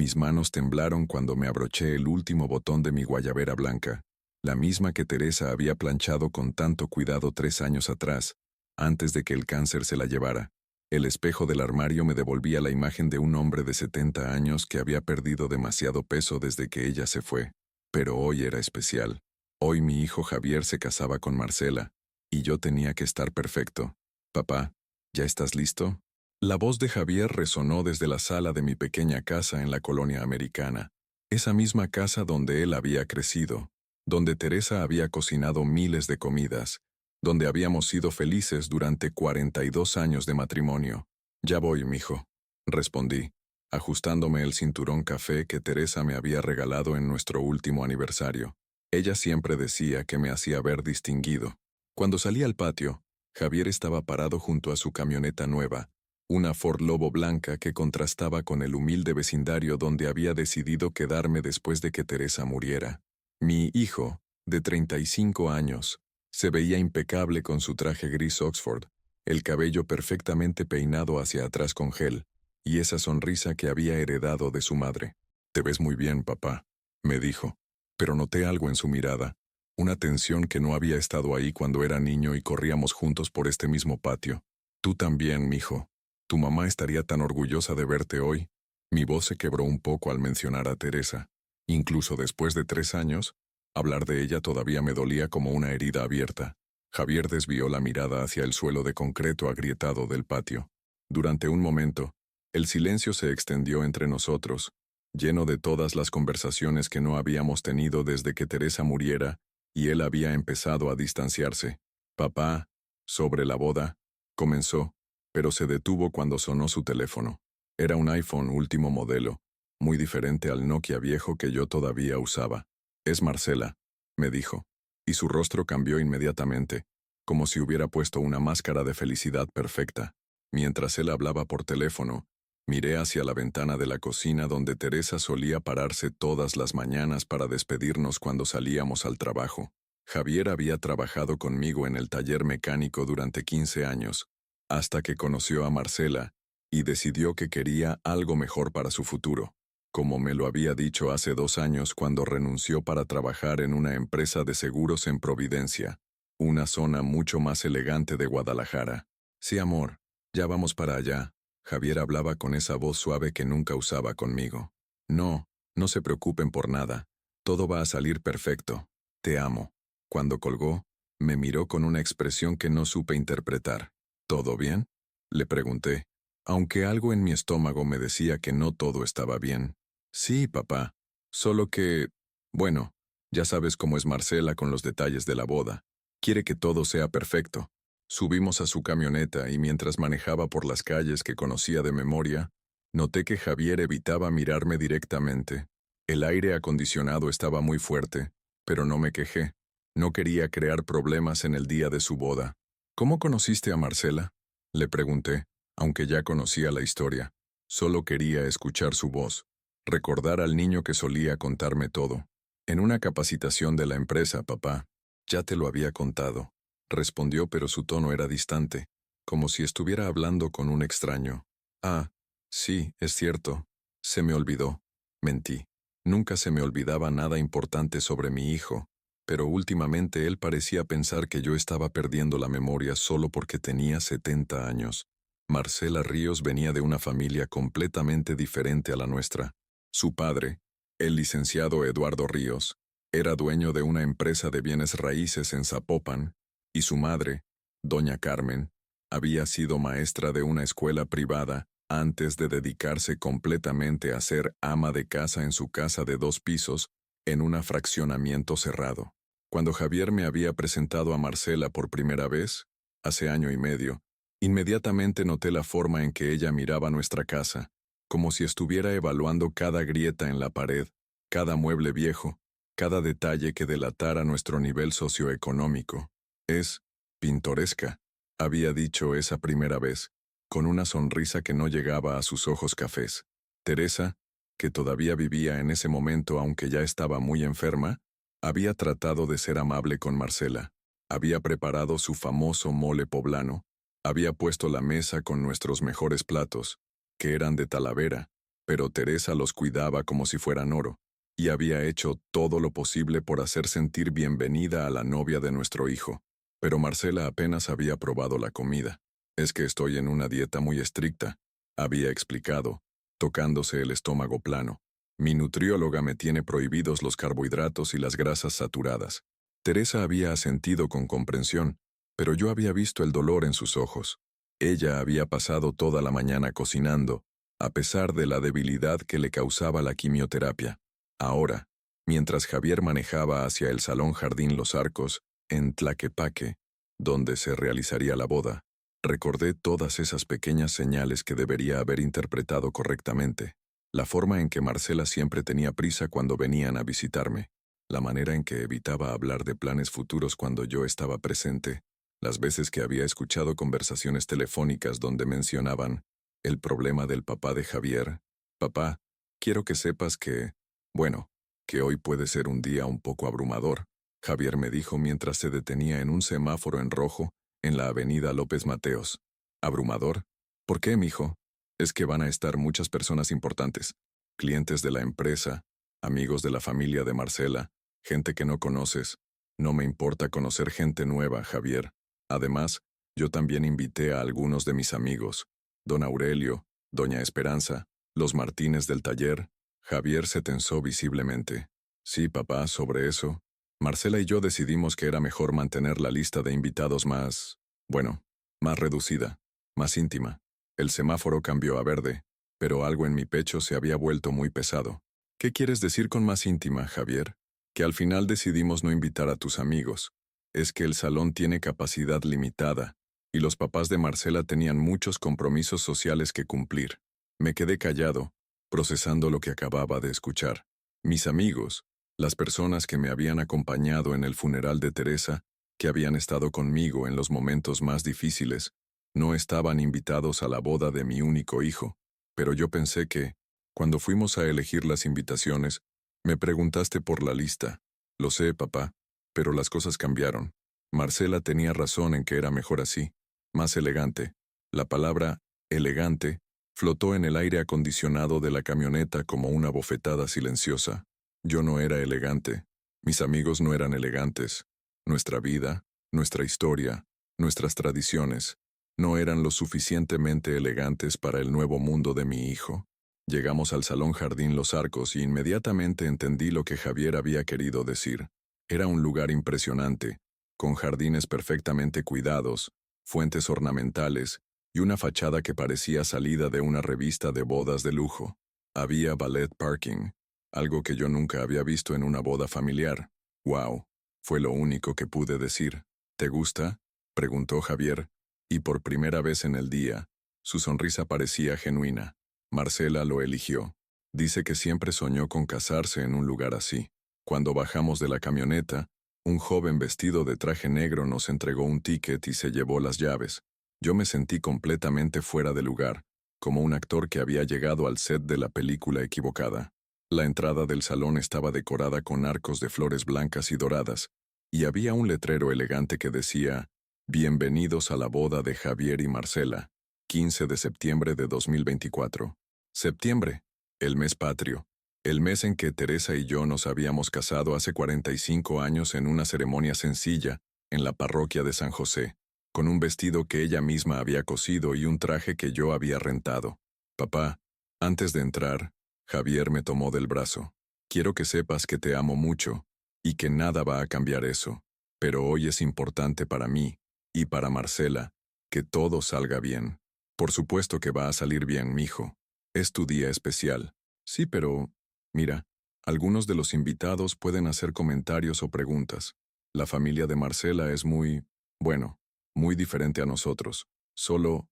Mis manos temblaron cuando me abroché el último botón de mi guayabera blanca, la misma que Teresa había planchado con tanto cuidado 3 años atrás, antes de que el cáncer se la llevara. El espejo del armario me devolvía la imagen de un hombre de 70 años que había perdido demasiado peso desde que ella se fue. Pero hoy era especial. Hoy mi hijo Javier se casaba con Marcela, y yo tenía que estar perfecto. Papá, ¿ya estás listo? La voz de Javier resonó desde la sala de mi pequeña casa en la colonia americana, esa misma casa donde él había crecido, donde Teresa había cocinado miles de comidas, donde habíamos sido felices durante 42 años de matrimonio. Ya voy, mijo, respondí, ajustándome el cinturón café que Teresa me había regalado en nuestro último aniversario. Ella siempre decía que me hacía ver distinguido. Cuando salí al patio, Javier estaba parado junto a su camioneta nueva, una Ford Lobo blanca que contrastaba con el humilde vecindario donde había decidido quedarme después de que Teresa muriera. Mi hijo, de 35 años, se veía impecable con su traje gris Oxford, el cabello perfectamente peinado hacia atrás con gel, y esa sonrisa que había heredado de su madre. «Te ves muy bien, papá», me dijo, pero noté algo en su mirada, una tensión que no había estado ahí cuando era niño y corríamos juntos por este mismo patio. «Tú también, mijo. Tu mamá estaría tan orgullosa de verte hoy». Mi voz se quebró un poco al mencionar a Teresa. Incluso después de 3 años, hablar de ella todavía me dolía como una herida abierta. Javier desvió la mirada hacia el suelo de concreto agrietado del patio. Durante un momento, el silencio se extendió entre nosotros, lleno de todas las conversaciones que no habíamos tenido desde que Teresa muriera y él había empezado a distanciarse. «Papá, sobre la boda», comenzó, pero se detuvo cuando sonó su teléfono. Era un iPhone último modelo, muy diferente al Nokia viejo que yo todavía usaba. «Es Marcela», me dijo, y su rostro cambió inmediatamente, como si hubiera puesto una máscara de felicidad perfecta. Mientras él hablaba por teléfono, miré hacia la ventana de la cocina donde Teresa solía pararse todas las mañanas para despedirnos cuando salíamos al trabajo. Javier había trabajado conmigo en el taller mecánico durante 15 años, hasta que conoció a Marcela y decidió que quería algo mejor para su futuro, como me lo había dicho hace 2 años cuando renunció para trabajar en una empresa de seguros en Providencia, una zona mucho más elegante de Guadalajara. «Sí, amor, ya vamos para allá». Javier hablaba con esa voz suave que nunca usaba conmigo. «No, no se preocupen por nada. Todo va a salir perfecto. Te amo». Cuando colgó, me miró con una expresión que no supe interpretar. «¿Todo bien?», le pregunté, aunque algo en mi estómago me decía que no todo estaba bien. «Sí, papá. Solo que... bueno, ya sabes cómo es Marcela con los detalles de la boda. Quiere que todo sea perfecto». Subimos a su camioneta y mientras manejaba por las calles que conocía de memoria, noté que Javier evitaba mirarme directamente. El aire acondicionado estaba muy fuerte, pero no me quejé. No quería crear problemas en el día de su boda. «¿Cómo conociste a Marcela?», le pregunté, aunque ya conocía la historia. Solo quería escuchar su voz, recordar al niño que solía contarme todo. «En una capacitación de la empresa, papá». «Ya te lo había contado», respondió, pero su tono era distante, como si estuviera hablando con un extraño. «Ah, sí, es cierto. Se me olvidó». Mentí. Nunca se me olvidaba nada importante sobre mi hijo, pero últimamente él parecía pensar que yo estaba perdiendo la memoria solo porque tenía 70 años. Marcela Ríos venía de una familia completamente diferente a la nuestra. Su padre, el licenciado Eduardo Ríos, era dueño de una empresa de bienes raíces en Zapopan, y su madre, doña Carmen, había sido maestra de una escuela privada antes de dedicarse completamente a ser ama de casa en su casa de 2 pisos en un fraccionamiento cerrado. Cuando Javier me había presentado a Marcela por primera vez, hace 1 año y medio, inmediatamente noté la forma en que ella miraba nuestra casa, como si estuviera evaluando cada grieta en la pared, cada mueble viejo, cada detalle que delatara nuestro nivel socioeconómico. «Es pintoresca», había dicho esa primera vez, con una sonrisa que no llegaba a sus ojos cafés. Teresa, que todavía vivía en ese momento aunque ya estaba muy enferma, había tratado de ser amable con Marcela. Había preparado su famoso mole poblano, había puesto la mesa con nuestros mejores platos, que eran de Talavera, pero Teresa los cuidaba como si fueran oro, y había hecho todo lo posible por hacer sentir bienvenida a la novia de nuestro hijo. Pero Marcela apenas había probado la comida. Es que estoy en una dieta muy estricta, había explicado, tocándose el estómago plano. Mi nutrióloga me tiene prohibidos los carbohidratos y las grasas saturadas. Teresa había asentido con comprensión, pero yo había visto el dolor en sus ojos. Ella había pasado toda la mañana cocinando, a pesar de la debilidad que le causaba la quimioterapia. Ahora, mientras Javier manejaba hacia el Salón Jardín Los Arcos, en Tlaquepaque, donde se realizaría la boda, recordé todas esas pequeñas señales que debería haber interpretado correctamente. La forma en que Marcela siempre tenía prisa cuando venían a visitarme, la manera en que evitaba hablar de planes futuros cuando yo estaba presente, las veces que había escuchado conversaciones telefónicas donde mencionaban el problema del papá de Javier. Papá, quiero que sepas que, bueno, que hoy puede ser un día un poco abrumador, Javier me dijo mientras se detenía en un semáforo en rojo en la avenida López Mateos. ¿Abrumador? ¿Por qué, mijo? Es que van a estar muchas personas importantes, clientes de la empresa, amigos de la familia de Marcela, gente que no conoces. No me importa conocer gente nueva, Javier. Además, yo también invité a algunos de mis amigos, don Aurelio, doña Esperanza, los Martínez del taller. Javier se tensó visiblemente. Sí, papá, sobre eso. Marcela y yo decidimos que era mejor mantener la lista de invitados más, bueno, más reducida, más íntima. El semáforo cambió a verde, pero algo en mi pecho se había vuelto muy pesado. ¿Qué quieres decir con más íntima, Javier? Que al final decidimos no invitar a tus amigos. Es que el salón tiene capacidad limitada, y los papás de Marcela tenían muchos compromisos sociales que cumplir. Me quedé callado, procesando lo que acababa de escuchar. Mis amigos, las personas que me habían acompañado en el funeral de Teresa, que habían estado conmigo en los momentos más difíciles, no estaban invitados a la boda de mi único hijo, pero yo pensé que, cuando fuimos a elegir las invitaciones, me preguntaste por la lista. Lo sé, papá, pero las cosas cambiaron. Marcela tenía razón en que era mejor así, más elegante. La palabra elegante flotó en el aire acondicionado de la camioneta como una bofetada silenciosa. Yo no era elegante, mis amigos no eran elegantes. Nuestra vida, nuestra historia, nuestras tradiciones, no eran lo suficientemente elegantes para el nuevo mundo de mi hijo. Llegamos al Salón Jardín Los Arcos y inmediatamente entendí lo que Javier había querido decir. Era un lugar impresionante, con jardines perfectamente cuidados, fuentes ornamentales y una fachada que parecía salida de una revista de bodas de lujo. Había valet parking, algo que yo nunca había visto en una boda familiar. «Wow», fue lo único que pude decir. «¿Te gusta?», preguntó Javier, y por primera vez en el día, su sonrisa parecía genuina. Marcela lo eligió. Dice que siempre soñó con casarse en un lugar así. Cuando bajamos de la camioneta, un joven vestido de traje negro nos entregó un ticket y se llevó las llaves. Yo me sentí completamente fuera de lugar, como un actor que había llegado al set de la película equivocada. La entrada del salón estaba decorada con arcos de flores blancas y doradas, y había un letrero elegante que decía: «Bienvenidos a la boda de Javier y Marcela, 15 de septiembre de 2024. Septiembre, el mes patrio, el mes en que Teresa y yo nos habíamos casado hace 45 años en una ceremonia sencilla, en la parroquia de San José, con un vestido que ella misma había cosido y un traje que yo había rentado. Papá, antes de entrar, Javier me tomó del brazo. Quiero que sepas que te amo mucho, y que nada va a cambiar eso, pero hoy es importante para mí, y para Marcela, que todo salga bien. Por supuesto que va a salir bien, mijo. Es tu día especial. Sí, pero, mira, algunos de los invitados pueden hacer comentarios o preguntas. La familia de Marcela es muy, bueno, muy diferente a nosotros. Solo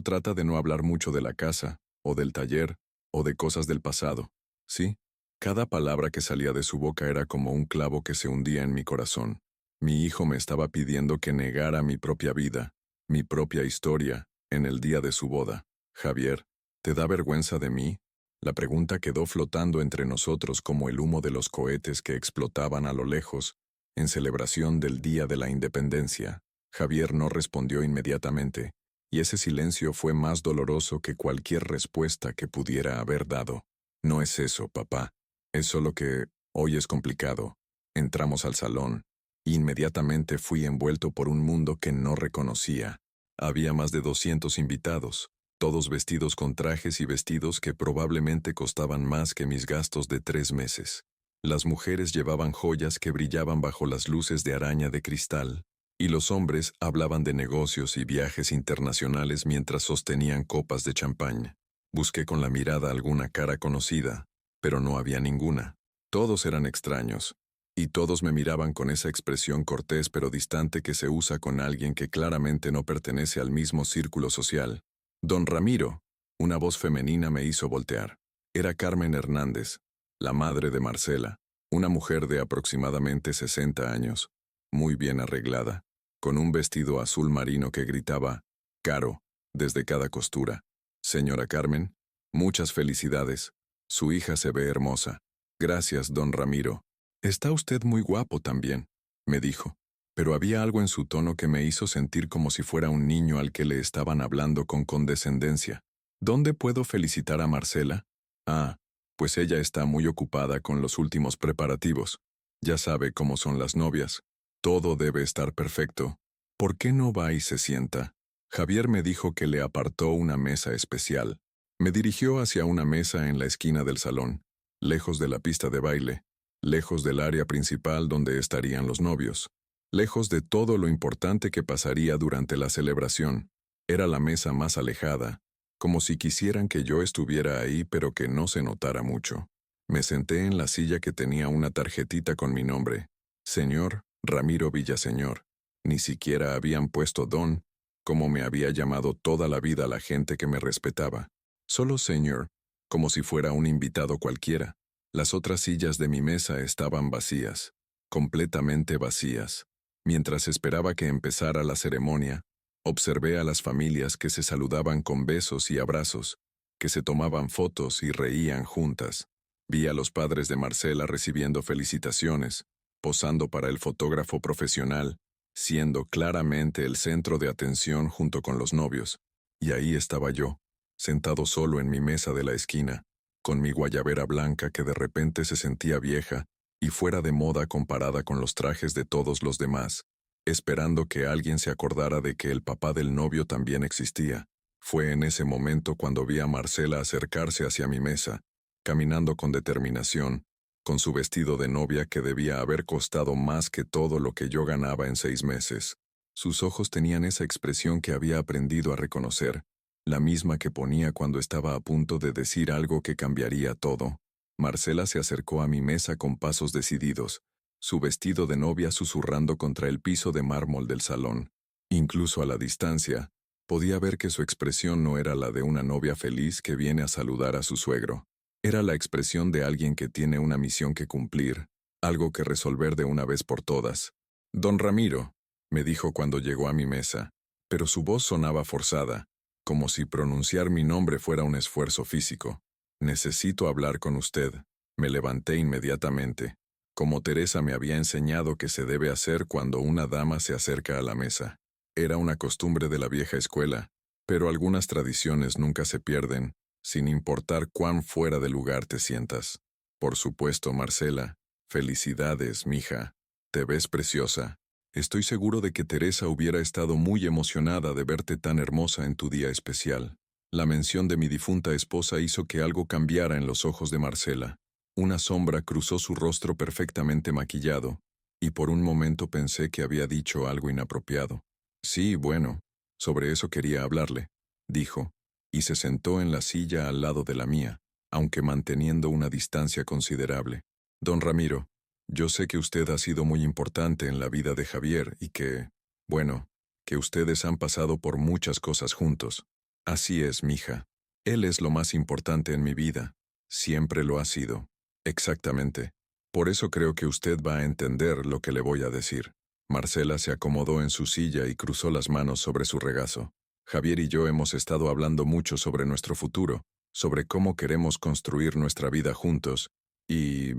trata de no hablar mucho de la casa, o del taller, o de cosas del pasado. ¿Sí? Cada palabra que salía de su boca era como un clavo que se hundía en mi corazón. Mi hijo me estaba pidiendo que negara mi propia vida, mi propia historia, en el día de su boda. Javier, ¿te da vergüenza de mí? La pregunta quedó flotando entre nosotros como el humo de los cohetes que explotaban a lo lejos, en celebración del Día de la Independencia. Javier no respondió inmediatamente, y ese silencio fue más doloroso que cualquier respuesta que pudiera haber dado. No es eso, papá. Es solo que hoy es complicado. Entramos al salón. Inmediatamente fui envuelto por un mundo que no reconocía. Había más de 200 invitados, todos vestidos con trajes y vestidos que probablemente costaban más que mis gastos de 3 meses. Las mujeres llevaban joyas que brillaban bajo las luces de araña de cristal, y los hombres hablaban de negocios y viajes internacionales mientras sostenían copas de champán. Busqué con la mirada alguna cara conocida, pero no había ninguna. Todos eran extraños, y todos me miraban con esa expresión cortés pero distante que se usa con alguien que claramente no pertenece al mismo círculo social. Don Ramiro, una voz femenina me hizo voltear. Era Carmen Hernández, la madre de Marcela, una mujer de aproximadamente 60 años, muy bien arreglada, con un vestido azul marino que gritaba, «Caro», desde cada costura. «Señora Carmen, muchas felicidades. Su hija se ve hermosa». «Gracias, don Ramiro. Está usted muy guapo también», me dijo, pero había algo en su tono que me hizo sentir como si fuera un niño al que le estaban hablando con condescendencia. «¿Dónde puedo felicitar a Marcela?» «Ah, pues ella está muy ocupada con los últimos preparativos. Ya sabe cómo son las novias. Todo debe estar perfecto. ¿Por qué no va y se sienta?» Javier me dijo que le apartó una mesa especial. Me dirigió hacia una mesa en la esquina del salón, lejos de la pista de baile, lejos del área principal donde estarían los novios, lejos de todo lo importante que pasaría durante la celebración. Era la mesa más alejada, como si quisieran que yo estuviera ahí pero que no se notara mucho. Me senté en la silla que tenía una tarjetita con mi nombre, Señor Ramiro Villaseñor. Ni siquiera habían puesto don, como me había llamado toda la vida la gente que me respetaba. Solo Señor, como si fuera un invitado cualquiera. Las otras sillas de mi mesa estaban vacías, completamente vacías. Mientras esperaba que empezara la ceremonia, observé a las familias que se saludaban con besos y abrazos, que se tomaban fotos y reían juntas. Vi a los padres de Marcela recibiendo felicitaciones, posando para el fotógrafo profesional, siendo claramente el centro de atención junto con los novios. Y ahí estaba yo, sentado solo en mi mesa de la esquina, con mi guayabera blanca que de repente se sentía vieja y fuera de moda comparada con los trajes de todos los demás, esperando que alguien se acordara de que el papá del novio también existía. Fue en ese momento cuando vi a Marcela acercarse hacia mi mesa, caminando con determinación, con su vestido de novia que debía haber costado más que todo lo que yo ganaba en 6 meses. Sus ojos tenían esa expresión que había aprendido a reconocer, la misma que ponía cuando estaba a punto de decir algo que cambiaría todo. Marcela se acercó a mi mesa con pasos decididos, su vestido de novia susurrando contra el piso de mármol del salón. Incluso a la distancia, podía ver que su expresión no era la de una novia feliz que viene a saludar a su suegro. Era la expresión de alguien que tiene una misión que cumplir, algo que resolver de una vez por todas. «Don Ramiro», me dijo cuando llegó a mi mesa, pero su voz sonaba forzada, como si pronunciar mi nombre fuera un esfuerzo físico. «Necesito hablar con usted». Me levanté inmediatamente, como Teresa me había enseñado que se debe hacer cuando una dama se acerca a la mesa. Era una costumbre de la vieja escuela, pero algunas tradiciones nunca se pierden, sin importar cuán fuera de lugar te sientas. «Por supuesto, Marcela. Felicidades, mija. Te ves preciosa. Estoy seguro de que Teresa hubiera estado muy emocionada de verte tan hermosa en tu día especial». La mención de mi difunta esposa hizo que algo cambiara en los ojos de Marcela. Una sombra cruzó su rostro perfectamente maquillado, y por un momento pensé que había dicho algo inapropiado. «Sí, bueno, sobre eso quería hablarle», dijo, y se sentó en la silla al lado de la mía, aunque manteniendo una distancia considerable. «Don Ramiro, yo sé que usted ha sido muy importante en la vida de Javier y que, bueno, que ustedes han pasado por muchas cosas juntos. Así es, mija. Él es lo más importante en mi vida. Siempre lo ha sido». «Exactamente. Por eso creo que usted va a entender lo que le voy a decir». Marcela se acomodó en su silla y cruzó las manos sobre su regazo. «Javier y yo hemos estado hablando mucho sobre nuestro futuro, sobre cómo queremos construir nuestra vida juntos, y,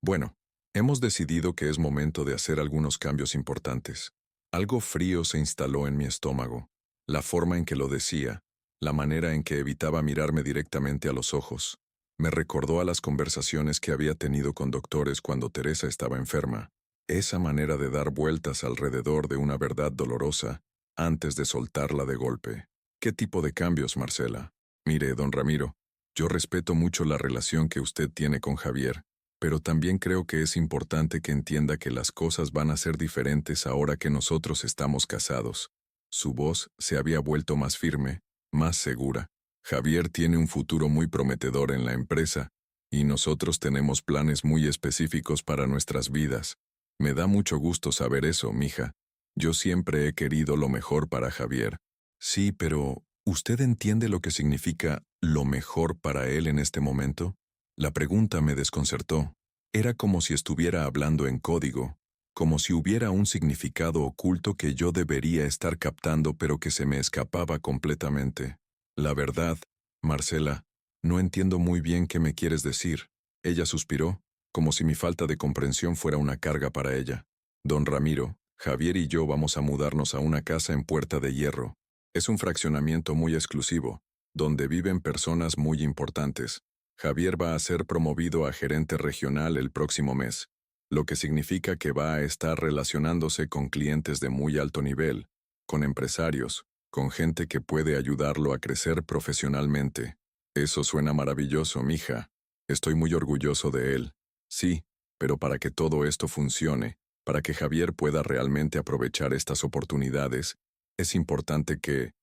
bueno, hemos decidido que es momento de hacer algunos cambios importantes». Algo frío se instaló en mi estómago. La forma en que lo decía, la manera en que evitaba mirarme directamente a los ojos, me recordó a las conversaciones que había tenido con doctores cuando Teresa estaba enferma. Esa manera de dar vueltas alrededor de una verdad dolorosa antes de soltarla de golpe. ¿Qué tipo de cambios, Marcela? Mire, don Ramiro, yo respeto mucho la relación que usted tiene con Javier, pero también creo que es importante que entienda que las cosas van a ser diferentes ahora que nosotros estamos casados. Su voz se había vuelto más firme, más segura. Javier tiene un futuro muy prometedor en la empresa, y nosotros tenemos planes muy específicos para nuestras vidas. Me da mucho gusto saber eso, mija. Yo siempre he querido lo mejor para Javier. Sí, pero ¿usted entiende lo que significa lo mejor para él en este momento? La pregunta me desconcertó. Era como si estuviera hablando en código, como si hubiera un significado oculto que yo debería estar captando pero que se me escapaba completamente. La verdad, Marcela, no entiendo muy bien qué me quieres decir. Ella suspiró, como si mi falta de comprensión fuera una carga para ella. Don Ramiro, Javier y yo vamos a mudarnos a una casa en Puerta de Hierro. Es un fraccionamiento muy exclusivo, donde viven personas muy importantes. Javier va a ser promovido a gerente regional el próximo mes, lo que significa que va a estar relacionándose con clientes de muy alto nivel, con empresarios, con gente que puede ayudarlo a crecer profesionalmente. Eso suena maravilloso, mija. Estoy muy orgulloso de él. Sí, pero para que todo esto funcione, para que Javier pueda realmente aprovechar estas oportunidades, es importante que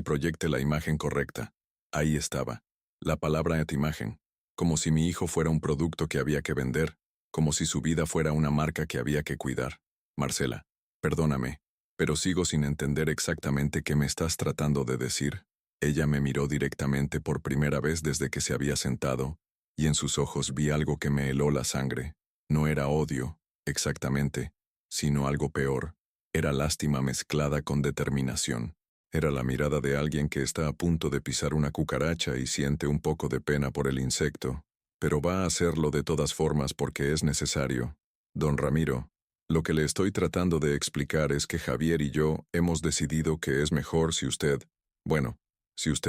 proyecte la imagen correcta. Ahí estaba, la palabra imagen, como si mi hijo fuera un producto que había que vender, como si su vida fuera una marca que había que cuidar. Marcela, perdóname, pero sigo sin entender exactamente qué me estás tratando de decir. Ella me miró directamente por primera vez desde que se había sentado, y en sus ojos vi algo que me heló la sangre. No era odio, exactamente, sino algo peor. Era lástima mezclada con determinación. Era la mirada de alguien que está a punto de pisar una cucaracha y siente un poco de pena por el insecto, pero va a hacerlo de todas formas porque es necesario. Don Ramiro, lo que le estoy tratando de explicar es que Javier y yo hemos decidido que es mejor si usted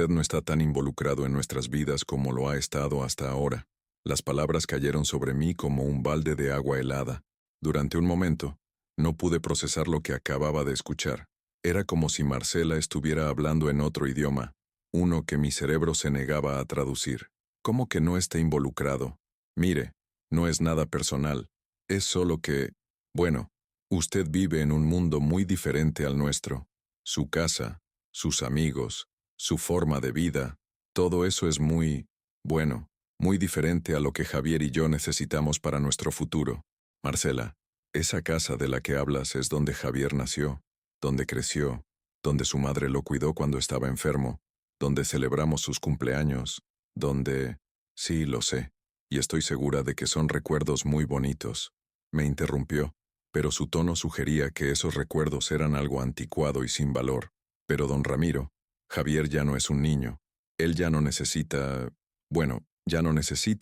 no está tan involucrado en nuestras vidas como lo ha estado hasta ahora. Las palabras cayeron sobre mí como un balde de agua helada. Durante un momento, no pude procesar lo que acababa de escuchar. Era como si Marcela estuviera hablando en otro idioma, uno que mi cerebro se negaba a traducir. ¿Cómo que no esté involucrado? Mire, no es nada personal. Es solo que, usted vive en un mundo muy diferente al nuestro. Su casa, sus amigos, su forma de vida, todo eso es muy diferente a lo que Javier y yo necesitamos para nuestro futuro. Marcela, esa casa de la que hablas es donde Javier nació, donde creció, donde su madre lo cuidó cuando estaba enfermo, donde celebramos sus cumpleaños, donde... Sí, lo sé, y estoy segura de que son recuerdos muy bonitos. Me interrumpió, pero su tono sugería que esos recuerdos eran algo anticuado y sin valor. Pero don Ramiro, Javier ya no es un niño. Él ya no necesita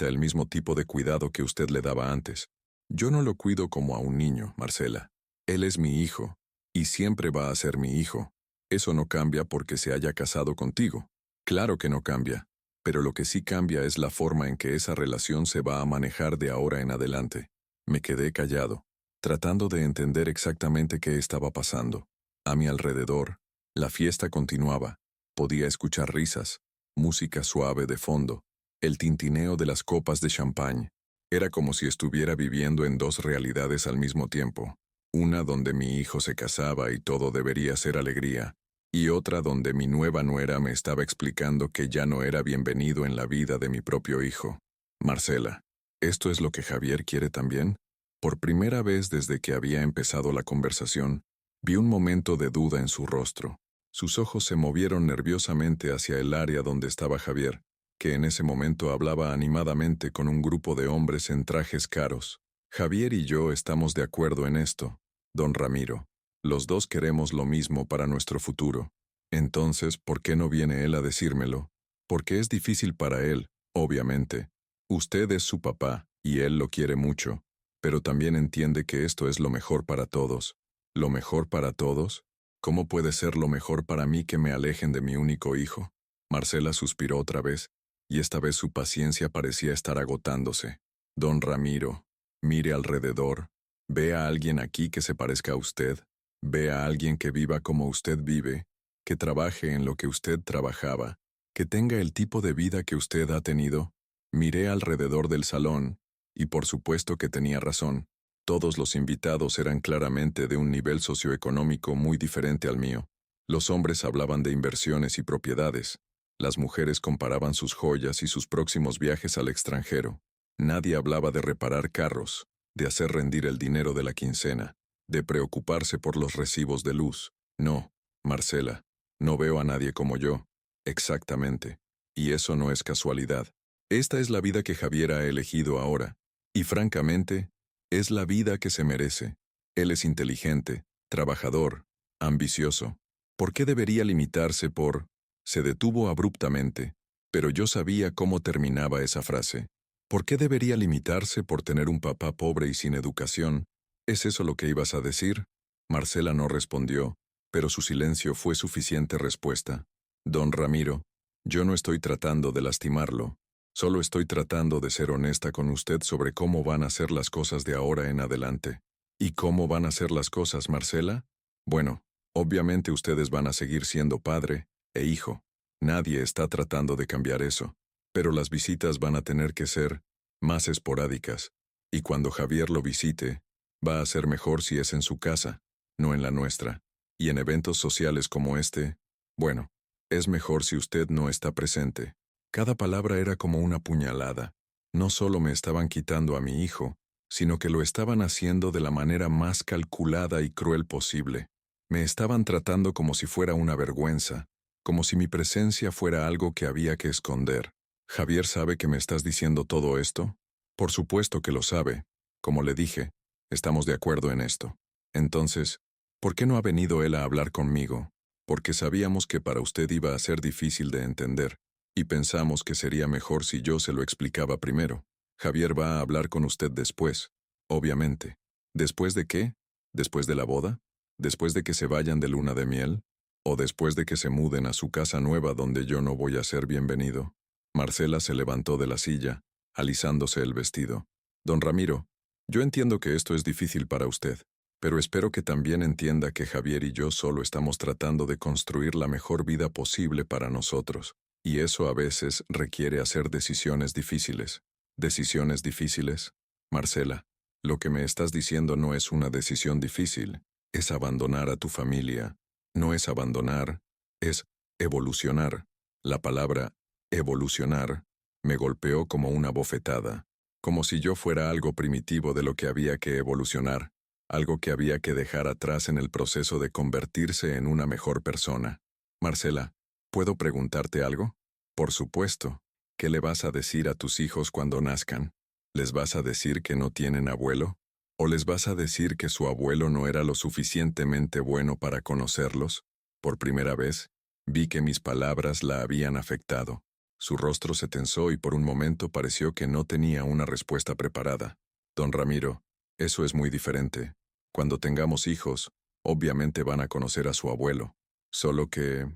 el mismo tipo de cuidado que usted le daba antes. Yo no lo cuido como a un niño, Marcela. Él es mi hijo, y siempre va a ser mi hijo. Eso no cambia porque se haya casado contigo. Claro que no cambia, pero lo que sí cambia es la forma en que esa relación se va a manejar de ahora en adelante. Me quedé callado, tratando de entender exactamente qué estaba pasando. A mi alrededor, la fiesta continuaba. Podía escuchar risas, música suave de fondo, el tintineo de las copas de champán. Era como si estuviera viviendo en dos realidades al mismo tiempo. Una donde mi hijo se casaba y todo debería ser alegría, y otra donde mi nueva nuera me estaba explicando que ya no era bienvenido en la vida de mi propio hijo. Marcela, ¿esto es lo que Javier quiere también? Por primera vez desde que había empezado la conversación, vi un momento de duda en su rostro. Sus ojos se movieron nerviosamente hacia el área donde estaba Javier, que en ese momento hablaba animadamente con un grupo de hombres en trajes caros. Javier y yo estamos de acuerdo en esto, don Ramiro. Los dos queremos lo mismo para nuestro futuro. Entonces, ¿por qué no viene él a decírmelo? Porque es difícil para él, obviamente. Usted es su papá, y él lo quiere mucho, pero también entiende que esto es lo mejor para todos. ¿Lo mejor para todos? ¿Cómo puede ser lo mejor para mí que me alejen de mi único hijo? Marcela suspiró otra vez, y esta vez su paciencia parecía estar agotándose. Don Ramiro, mire alrededor. ¿Ve a alguien aquí que se parezca a usted? ¿Ve a alguien que viva como usted vive? ¿Que trabaje en lo que usted trabajaba? ¿Que tenga el tipo de vida que usted ha tenido? Miré alrededor del salón, y por supuesto que tenía razón. Todos los invitados eran claramente de un nivel socioeconómico muy diferente al mío. Los hombres hablaban de inversiones y propiedades. Las mujeres comparaban sus joyas y sus próximos viajes al extranjero. Nadie hablaba de reparar carros, de hacer rendir el dinero de la quincena, de preocuparse por los recibos de luz. No, Marcela, no veo a nadie como yo. Exactamente. Y eso no es casualidad. Esta es la vida que Javier ha elegido ahora. Y francamente, es la vida que se merece. Él es inteligente, trabajador, ambicioso. ¿Por qué debería limitarse por...? Se detuvo abruptamente, pero yo sabía cómo terminaba esa frase. ¿Por qué debería limitarse por tener un papá pobre y sin educación? ¿Es eso lo que ibas a decir? Marcela no respondió, pero su silencio fue suficiente respuesta. Don Ramiro, yo no estoy tratando de lastimarlo. Solo estoy tratando de ser honesta con usted sobre cómo van a ser las cosas de ahora en adelante. ¿Y cómo van a ser las cosas, Marcela? Bueno, obviamente ustedes van a seguir siendo padre e hijo. Nadie está tratando de cambiar eso. Pero las visitas van a tener que ser más esporádicas. Y cuando Javier lo visite, va a ser mejor si es en su casa, no en la nuestra. Y en eventos sociales como este, bueno, es mejor si usted no está presente. Cada palabra era como una puñalada. No solo me estaban quitando a mi hijo, sino que lo estaban haciendo de la manera más calculada y cruel posible. Me estaban tratando como si fuera una vergüenza, como si mi presencia fuera algo que había que esconder. ¿Javier sabe que me estás diciendo todo esto? Por supuesto que lo sabe. Como le dije, estamos de acuerdo en esto. Entonces, ¿por qué no ha venido él a hablar conmigo? Porque sabíamos que para usted iba a ser difícil de entender. Y pensamos que sería mejor si yo se lo explicaba primero. Javier va a hablar con usted después, obviamente. ¿Después de qué? ¿Después de la boda? ¿Después de que se vayan de luna de miel? ¿O después de que se muden a su casa nueva donde yo no voy a ser bienvenido? Marcela se levantó de la silla, alisándose el vestido. Don Ramiro, yo entiendo que esto es difícil para usted, pero espero que también entienda que Javier y yo solo estamos tratando de construir la mejor vida posible para nosotros. Y eso a veces requiere hacer decisiones difíciles. ¿Decisiones difíciles? Marcela, lo que me estás diciendo no es una decisión difícil. Es abandonar a tu familia. No es abandonar, es evolucionar. La palabra evolucionar me golpeó como una bofetada, como si yo fuera algo primitivo de lo que había que evolucionar, algo que había que dejar atrás en el proceso de convertirse en una mejor persona. Marcela, ¿puedo preguntarte algo? Por supuesto. ¿Qué le vas a decir a tus hijos cuando nazcan? ¿Les vas a decir que no tienen abuelo? ¿O les vas a decir que su abuelo no era lo suficientemente bueno para conocerlos? Por primera vez, vi que mis palabras la habían afectado. Su rostro se tensó y por un momento pareció que no tenía una respuesta preparada. Don Ramiro, eso es muy diferente. Cuando tengamos hijos, obviamente van a conocer a su abuelo. Solo que,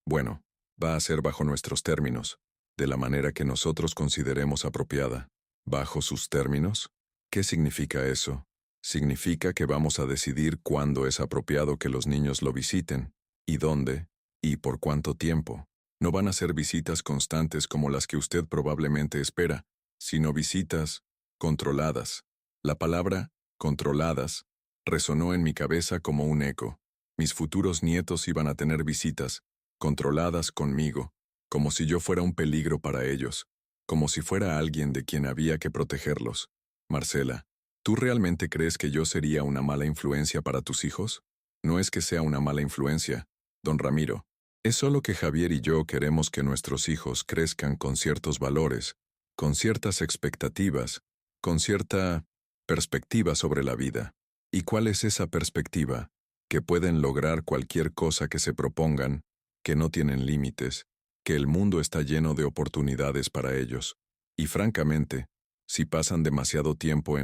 bueno, va a ser bajo nuestros términos, de la manera que nosotros consideremos apropiada. ¿Bajo sus términos? ¿Qué significa eso? Significa que vamos a decidir cuándo es apropiado que los niños lo visiten, y dónde, y por cuánto tiempo. No van a ser visitas constantes como las que usted probablemente espera, sino visitas controladas. La palabra controladas resonó en mi cabeza como un eco. Mis futuros nietos iban a tener visitas controladas conmigo, como si yo fuera un peligro para ellos, como si fuera alguien de quien había que protegerlos. Marcela, ¿tú realmente crees que yo sería una mala influencia para tus hijos? No es que sea una mala influencia, don Ramiro. Es solo que Javier y yo queremos que nuestros hijos crezcan con ciertos valores, con ciertas expectativas, con cierta perspectiva sobre la vida. ¿Y cuál es esa perspectiva? Que pueden lograr cualquier cosa que se propongan, que no tienen límites, que el mundo está lleno de oportunidades para ellos. Y francamente, si pasan demasiado tiempo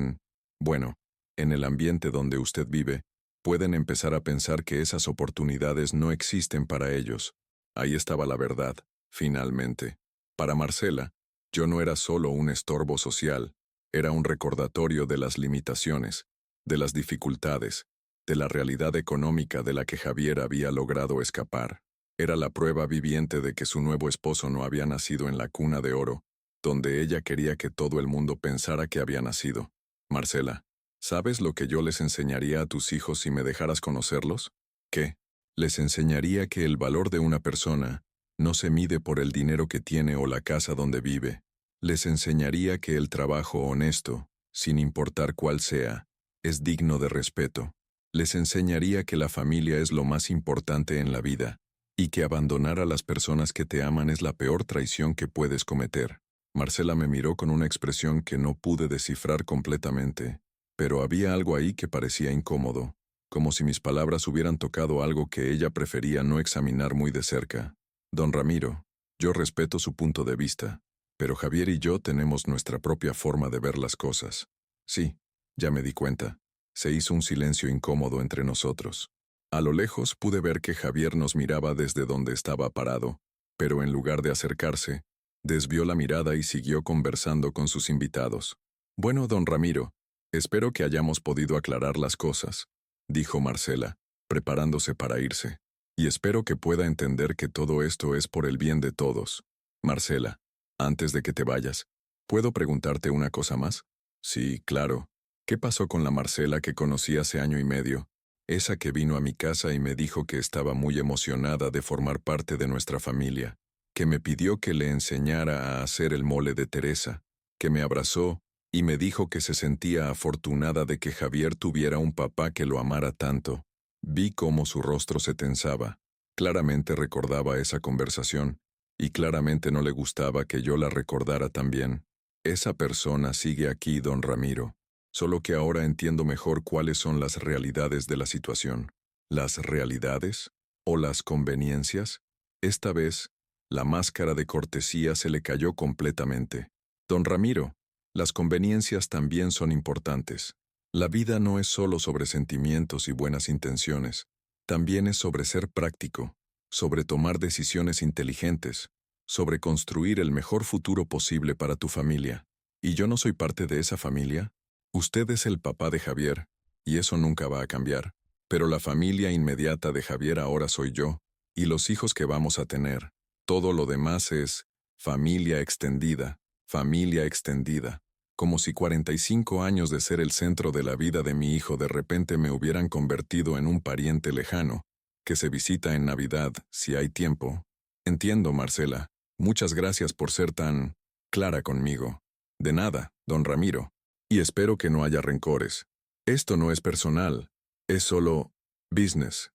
bueno, en el ambiente donde usted vive, pueden empezar a pensar que esas oportunidades no existen para ellos. Ahí estaba la verdad, finalmente. Para Marcela, yo no era solo un estorbo social, era un recordatorio de las limitaciones, de las dificultades, de la realidad económica de la que Javier había logrado escapar. Era la prueba viviente de que su nuevo esposo no había nacido en la cuna de oro, donde ella quería que todo el mundo pensara que había nacido. Marcela, ¿sabes lo que yo les enseñaría a tus hijos si me dejaras conocerlos? ¿Qué? Les enseñaría que el valor de una persona no se mide por el dinero que tiene o la casa donde vive. Les enseñaría que el trabajo honesto, sin importar cuál sea, es digno de respeto. Les enseñaría que la familia es lo más importante en la vida, y que abandonar a las personas que te aman es la peor traición que puedes cometer. Marcela me miró con una expresión que no pude descifrar completamente, pero había algo ahí que parecía incómodo, como si mis palabras hubieran tocado algo que ella prefería no examinar muy de cerca. Don Ramiro, yo respeto su punto de vista, pero Javier y yo tenemos nuestra propia forma de ver las cosas. Sí, ya me di cuenta. Se hizo un silencio incómodo entre nosotros. A lo lejos pude ver que Javier nos miraba desde donde estaba parado, pero en lugar de acercarse, desvió la mirada y siguió conversando con sus invitados. Bueno, don Ramiro, espero que hayamos podido aclarar las cosas, dijo Marcela, preparándose para irse. Y espero que pueda entender que todo esto es por el bien de todos. Marcela, antes de que te vayas, ¿puedo preguntarte una cosa más? Sí, claro. ¿Qué pasó con la Marcela que conocí hace año y medio? Esa que vino a mi casa y me dijo que estaba muy emocionada de formar parte de nuestra familia, que me pidió que le enseñara a hacer el mole de Teresa, que me abrazó y me dijo que se sentía afortunada de que Javier tuviera un papá que lo amara tanto. Vi cómo su rostro se tensaba. Claramente recordaba esa conversación, y claramente no le gustaba que yo la recordara también. Esa persona sigue aquí, don Ramiro. Solo que ahora entiendo mejor cuáles son las realidades de la situación. ¿Las realidades? ¿O las conveniencias? Esta vez, la máscara de cortesía se le cayó completamente. Don Ramiro, las conveniencias también son importantes. La vida no es solo sobre sentimientos y buenas intenciones, también es sobre ser práctico, sobre tomar decisiones inteligentes, sobre construir el mejor futuro posible para tu familia. ¿Y yo no soy parte de esa familia? Usted es el papá de Javier, y eso nunca va a cambiar, pero la familia inmediata de Javier ahora soy yo, y los hijos que vamos a tener. Todo lo demás es familia extendida, como si 45 años de ser el centro de la vida de mi hijo de repente me hubieran convertido en un pariente lejano, que se visita en Navidad, si hay tiempo. Entiendo, Marcela. Muchas gracias por ser tan clara conmigo. De nada, don Ramiro. Y espero que no haya rencores. Esto no es personal, es solo business.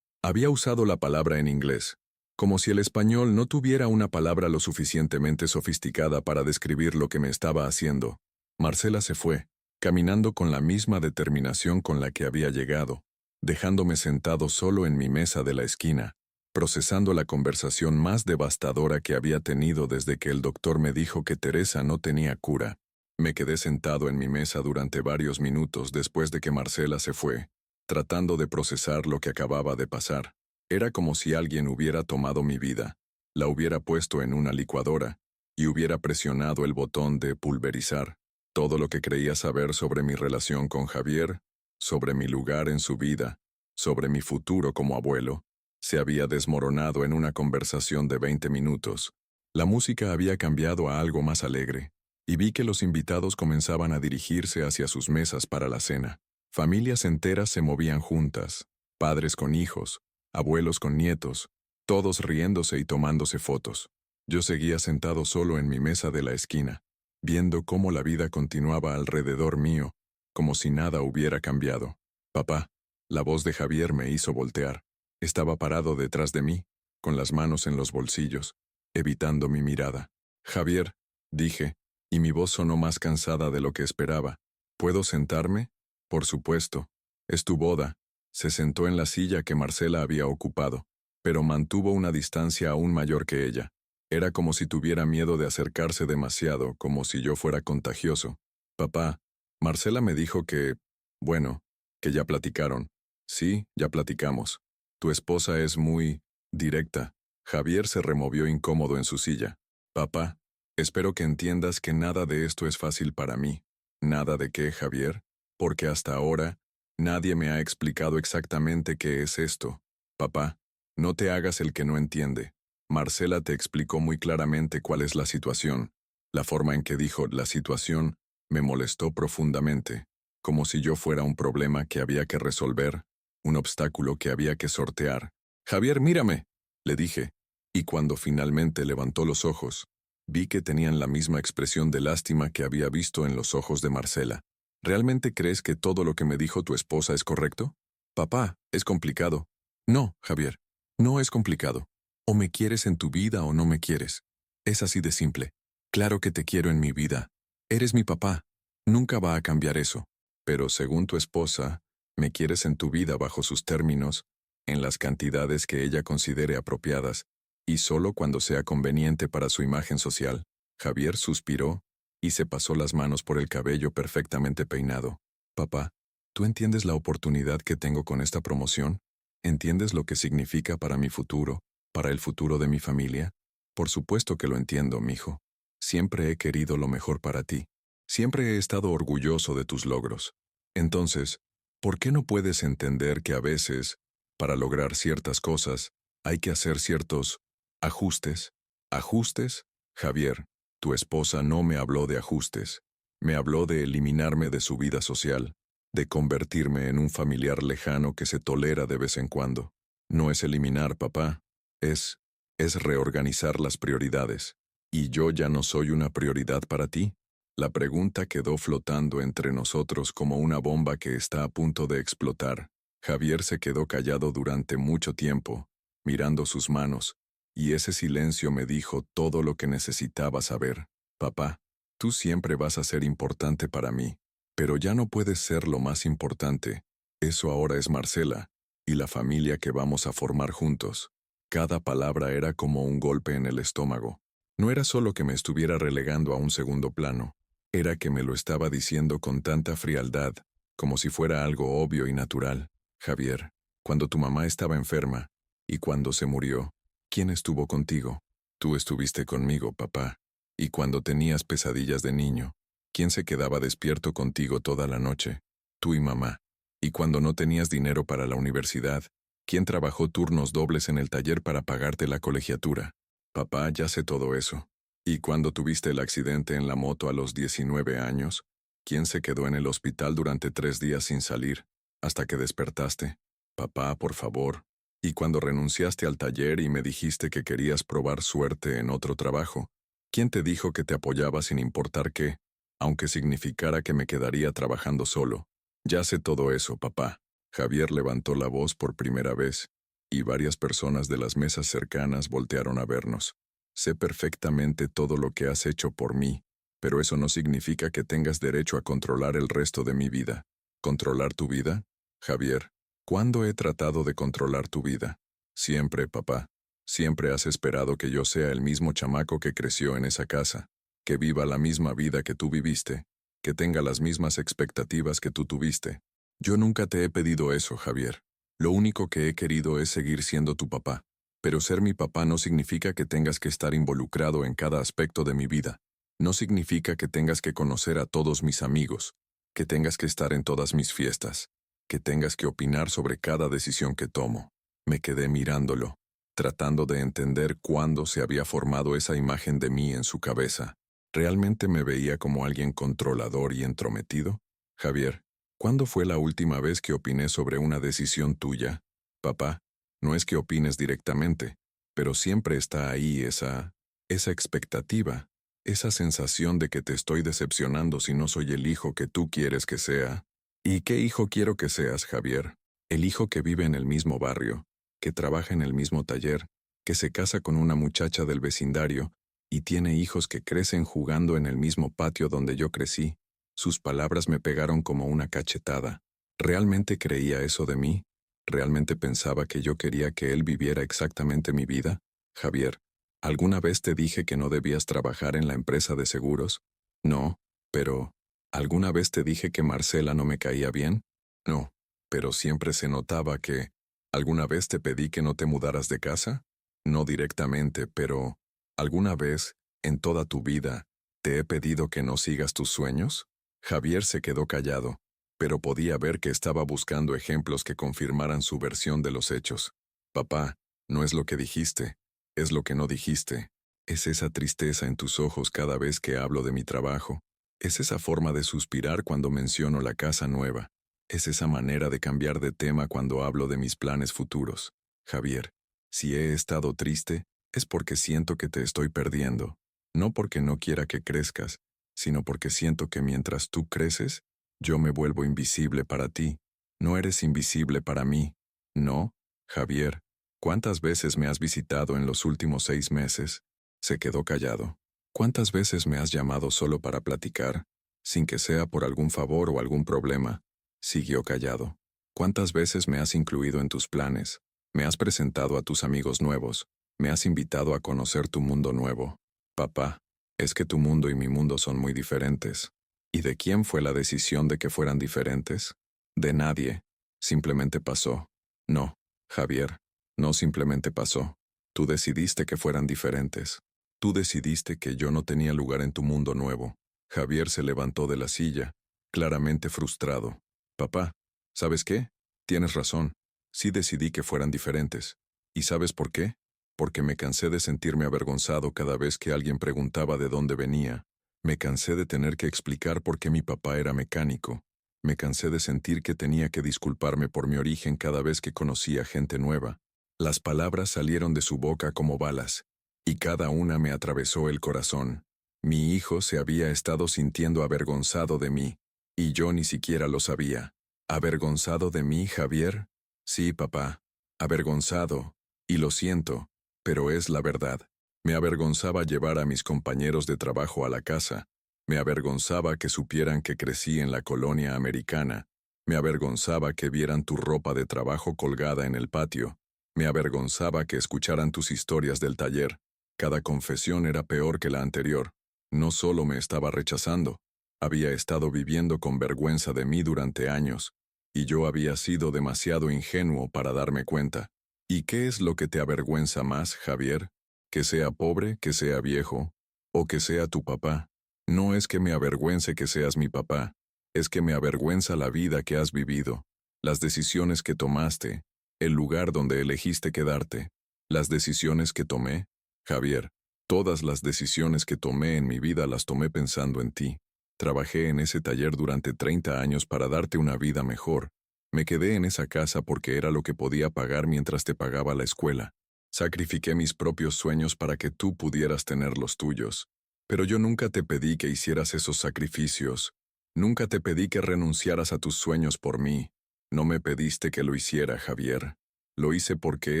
Había usado la palabra en inglés, como si el español no tuviera una palabra lo suficientemente sofisticada para describir lo que me estaba haciendo. Marcela se fue, caminando con la misma determinación con la que había llegado, dejándome sentado solo en mi mesa de la esquina, procesando la conversación más devastadora que había tenido desde que el doctor me dijo que Teresa no tenía cura. Me quedé sentado en mi mesa durante varios minutos después de que Marcela se fue, tratando de procesar lo que acababa de pasar. Era como si alguien hubiera tomado mi vida, la hubiera puesto en una licuadora y hubiera presionado el botón de pulverizar. Todo lo que creía saber sobre mi relación con Javier, sobre mi lugar en su vida, sobre mi futuro como abuelo, se había desmoronado en una conversación de 20 minutos. La música había cambiado a algo más alegre, y vi que los invitados comenzaban a dirigirse hacia sus mesas para la cena. Familias enteras se movían juntas, padres con hijos, abuelos con nietos, todos riéndose y tomándose fotos. Yo seguía sentado solo en mi mesa de la esquina, viendo cómo la vida continuaba alrededor mío, como si nada hubiera cambiado. Papá, la voz de Javier me hizo voltear. Estaba parado detrás de mí, con las manos en los bolsillos, evitando mi mirada. Javier, dije, y mi voz sonó más cansada de lo que esperaba. ¿Puedo sentarme? Por supuesto. Es tu boda. Se sentó en la silla que Marcela había ocupado, pero mantuvo una distancia aún mayor que ella. Era como si tuviera miedo de acercarse demasiado, como si yo fuera contagioso. Papá, Marcela me dijo que, bueno, Que ya platicaron. Sí, ya platicamos. Tu esposa es muy directa. Javier se removió incómodo en su silla. Papá, espero que entiendas que nada de esto es fácil para mí. ¿Nada de qué, Javier? Porque hasta ahora, nadie me ha explicado exactamente qué es esto. Papá, no te hagas el que no entiende. Marcela te explicó muy claramente cuál es la situación. La forma en que dijo la situación me molestó profundamente, como si yo fuera un problema que había que resolver, un obstáculo que había que sortear. Javier, mírame, le dije, y cuando finalmente levantó los ojos, vi que tenían la misma expresión de lástima que había visto en los ojos de Marcela. ¿Realmente crees que todo lo que me dijo tu esposa es correcto? Papá, es complicado. No, Javier, no es complicado. O me quieres en tu vida o no me quieres. Es así de simple. Claro que te quiero en mi vida. Eres mi papá. Nunca va a cambiar eso. Pero según tu esposa, me quieres en tu vida bajo sus términos, en las cantidades que ella considere apropiadas, y solo cuando sea conveniente para su imagen social. Javier suspiró y se pasó las manos por el cabello perfectamente peinado. Papá, ¿tú entiendes la oportunidad que tengo con esta promoción? ¿Entiendes lo que significa para mi futuro, para el futuro de mi familia? Por supuesto que lo entiendo, mijo. Siempre he querido lo mejor para ti. Siempre he estado orgulloso de tus logros. Entonces, ¿por qué no puedes entender que a veces, para lograr ciertas cosas, hay que hacer ciertos ajustes? ¿Ajustes? Javier, tu esposa no me habló de ajustes. Me habló de eliminarme de su vida social, de convertirme en un familiar lejano que se tolera de vez en cuando. No es eliminar, papá. Es reorganizar las prioridades. ¿Y yo ya no soy una prioridad para ti? La pregunta quedó flotando entre nosotros como una bomba que está a punto de explotar. Javier se quedó callado durante mucho tiempo, mirando sus manos, y ese silencio me dijo todo lo que necesitaba saber. Papá, tú siempre vas a ser importante para mí, pero ya no puedes ser lo más importante. Eso ahora es Marcela, y la familia que vamos a formar juntos. Cada palabra era como un golpe en el estómago. No era solo que me estuviera relegando a un segundo plano, era que me lo estaba diciendo con tanta frialdad, como si fuera algo obvio y natural. Javier, cuando tu mamá estaba enferma, y cuando se murió, ¿quién estuvo contigo? Tú estuviste conmigo, papá. Y cuando tenías pesadillas de niño, ¿quién se quedaba despierto contigo toda la noche? Tú y mamá. Y cuando no tenías dinero para la universidad, ¿quién trabajó turnos dobles en el taller para pagarte la colegiatura? Papá, ya sé todo eso. ¿Y cuando tuviste el accidente en la moto a los 19 años? ¿Quién se quedó en el hospital durante 3 días sin salir, hasta que despertaste? Papá, por favor. ¿Y cuando renunciaste al taller y me dijiste que querías probar suerte en otro trabajo? ¿Quién te dijo que te apoyaba sin importar qué, aunque significara que me quedaría trabajando solo? Ya sé todo eso, papá. Javier levantó la voz por primera vez, y varias personas de las mesas cercanas voltearon a vernos. Sé perfectamente todo lo que has hecho por mí, pero eso no significa que tengas derecho a controlar el resto de mi vida. ¿Controlar tu vida? Javier, ¿cuándo he tratado de controlar tu vida? Siempre, papá. Siempre has esperado que yo sea el mismo chamaco que creció en esa casa, que viva la misma vida que tú viviste, que tenga las mismas expectativas que tú tuviste. Yo nunca te he pedido eso, Javier. Lo único que he querido es seguir siendo tu papá. Pero ser mi papá no significa que tengas que estar involucrado en cada aspecto de mi vida. No significa que tengas que conocer a todos mis amigos, que tengas que estar en todas mis fiestas, que tengas que opinar sobre cada decisión que tomo. Me quedé mirándolo, tratando de entender cuándo se había formado esa imagen de mí en su cabeza. ¿Realmente me veía como alguien controlador y entrometido? Javier, ¿cuándo fue la última vez que opiné sobre una decisión tuya? Papá, no es que opines directamente, pero siempre está ahí esa expectativa, esa sensación de que te estoy decepcionando si no soy el hijo que tú quieres que sea. ¿Y qué hijo quiero que seas, Javier? El hijo que vive en el mismo barrio, que trabaja en el mismo taller, que se casa con una muchacha del vecindario y tiene hijos que crecen jugando en el mismo patio donde yo crecí. Sus palabras me pegaron como una cachetada. ¿Realmente creía eso de mí? ¿Realmente pensaba que yo quería que él viviera exactamente mi vida? Javier, ¿alguna vez te dije que no debías trabajar en la empresa de seguros? No, pero ¿alguna vez te dije que Marcela no me caía bien? No. pero siempre se notaba que, ¿alguna vez te pedí que no te mudaras de casa? No directamente, pero, ¿alguna vez, en toda tu vida, te he pedido que no sigas tus sueños? Javier se quedó callado, pero podía ver que estaba buscando ejemplos que confirmaran su versión de los hechos. Papá, no es lo que dijiste, es lo que no dijiste. Es esa tristeza en tus ojos cada vez que hablo de mi trabajo. Es esa forma de suspirar cuando menciono la casa nueva. Es esa manera de cambiar de tema cuando hablo de mis planes futuros. Javier, si he estado triste, es porque siento que te estoy perdiendo. No porque no quiera que crezcas, sino porque siento que mientras tú creces, yo me vuelvo invisible para ti. No eres invisible para mí. No, Javier. ¿Cuántas veces me has visitado en los últimos 6 meses? Se quedó callado. ¿Cuántas veces me has llamado solo para platicar, sin que sea por algún favor o algún problema? Siguió callado. ¿Cuántas veces me has incluido en tus planes? Me has presentado a tus amigos nuevos. Me has invitado a conocer tu mundo nuevo. Papá, es que tu mundo y mi mundo son muy diferentes. ¿Y de quién fue la decisión de que fueran diferentes? De nadie. Simplemente pasó. No, Javier, no simplemente pasó. Tú decidiste que fueran diferentes. Tú decidiste que yo no tenía lugar en tu mundo nuevo. Javier se levantó de la silla, claramente frustrado. Papá, ¿sabes qué? Tienes razón. Sí decidí que fueran diferentes. ¿Y sabes por qué? Porque me cansé de sentirme avergonzado cada vez que alguien preguntaba de dónde venía. Me cansé de tener que explicar por qué mi papá era mecánico. Me cansé de sentir que tenía que disculparme por mi origen cada vez que conocía gente nueva. Las palabras salieron de su boca como balas, y cada una me atravesó el corazón. Mi hijo se había estado sintiendo avergonzado de mí, y yo ni siquiera lo sabía. ¿Avergonzado de mí, Javier? Sí, papá. Avergonzado. Y lo siento, pero es la verdad. Me avergonzaba llevar a mis compañeros de trabajo a la casa. Me avergonzaba que supieran que crecí en la colonia americana. Me avergonzaba que vieran tu ropa de trabajo colgada en el patio. Me avergonzaba que escucharan tus historias del taller. Cada confesión era peor que la anterior. No solo me estaba rechazando, había estado viviendo con vergüenza de mí durante años, y yo había sido demasiado ingenuo para darme cuenta. ¿Y qué es lo que te avergüenza más, Javier? ¿Que sea pobre, que sea viejo, o que sea tu papá? No es que me avergüence que seas mi papá, es que me avergüenza la vida que has vivido, las decisiones que tomaste, el lugar donde elegiste quedarte, las decisiones que tomé. Javier, todas las decisiones que tomé en mi vida las tomé pensando en ti. Trabajé en ese taller durante 30 años para darte una vida mejor. Me quedé en esa casa porque era lo que podía pagar mientras te pagaba la escuela. Sacrifiqué mis propios sueños para que tú pudieras tener los tuyos. Pero yo nunca te pedí que hicieras esos sacrificios. Nunca te pedí que renunciaras a tus sueños por mí. No me pediste que lo hiciera, Javier. Lo hice porque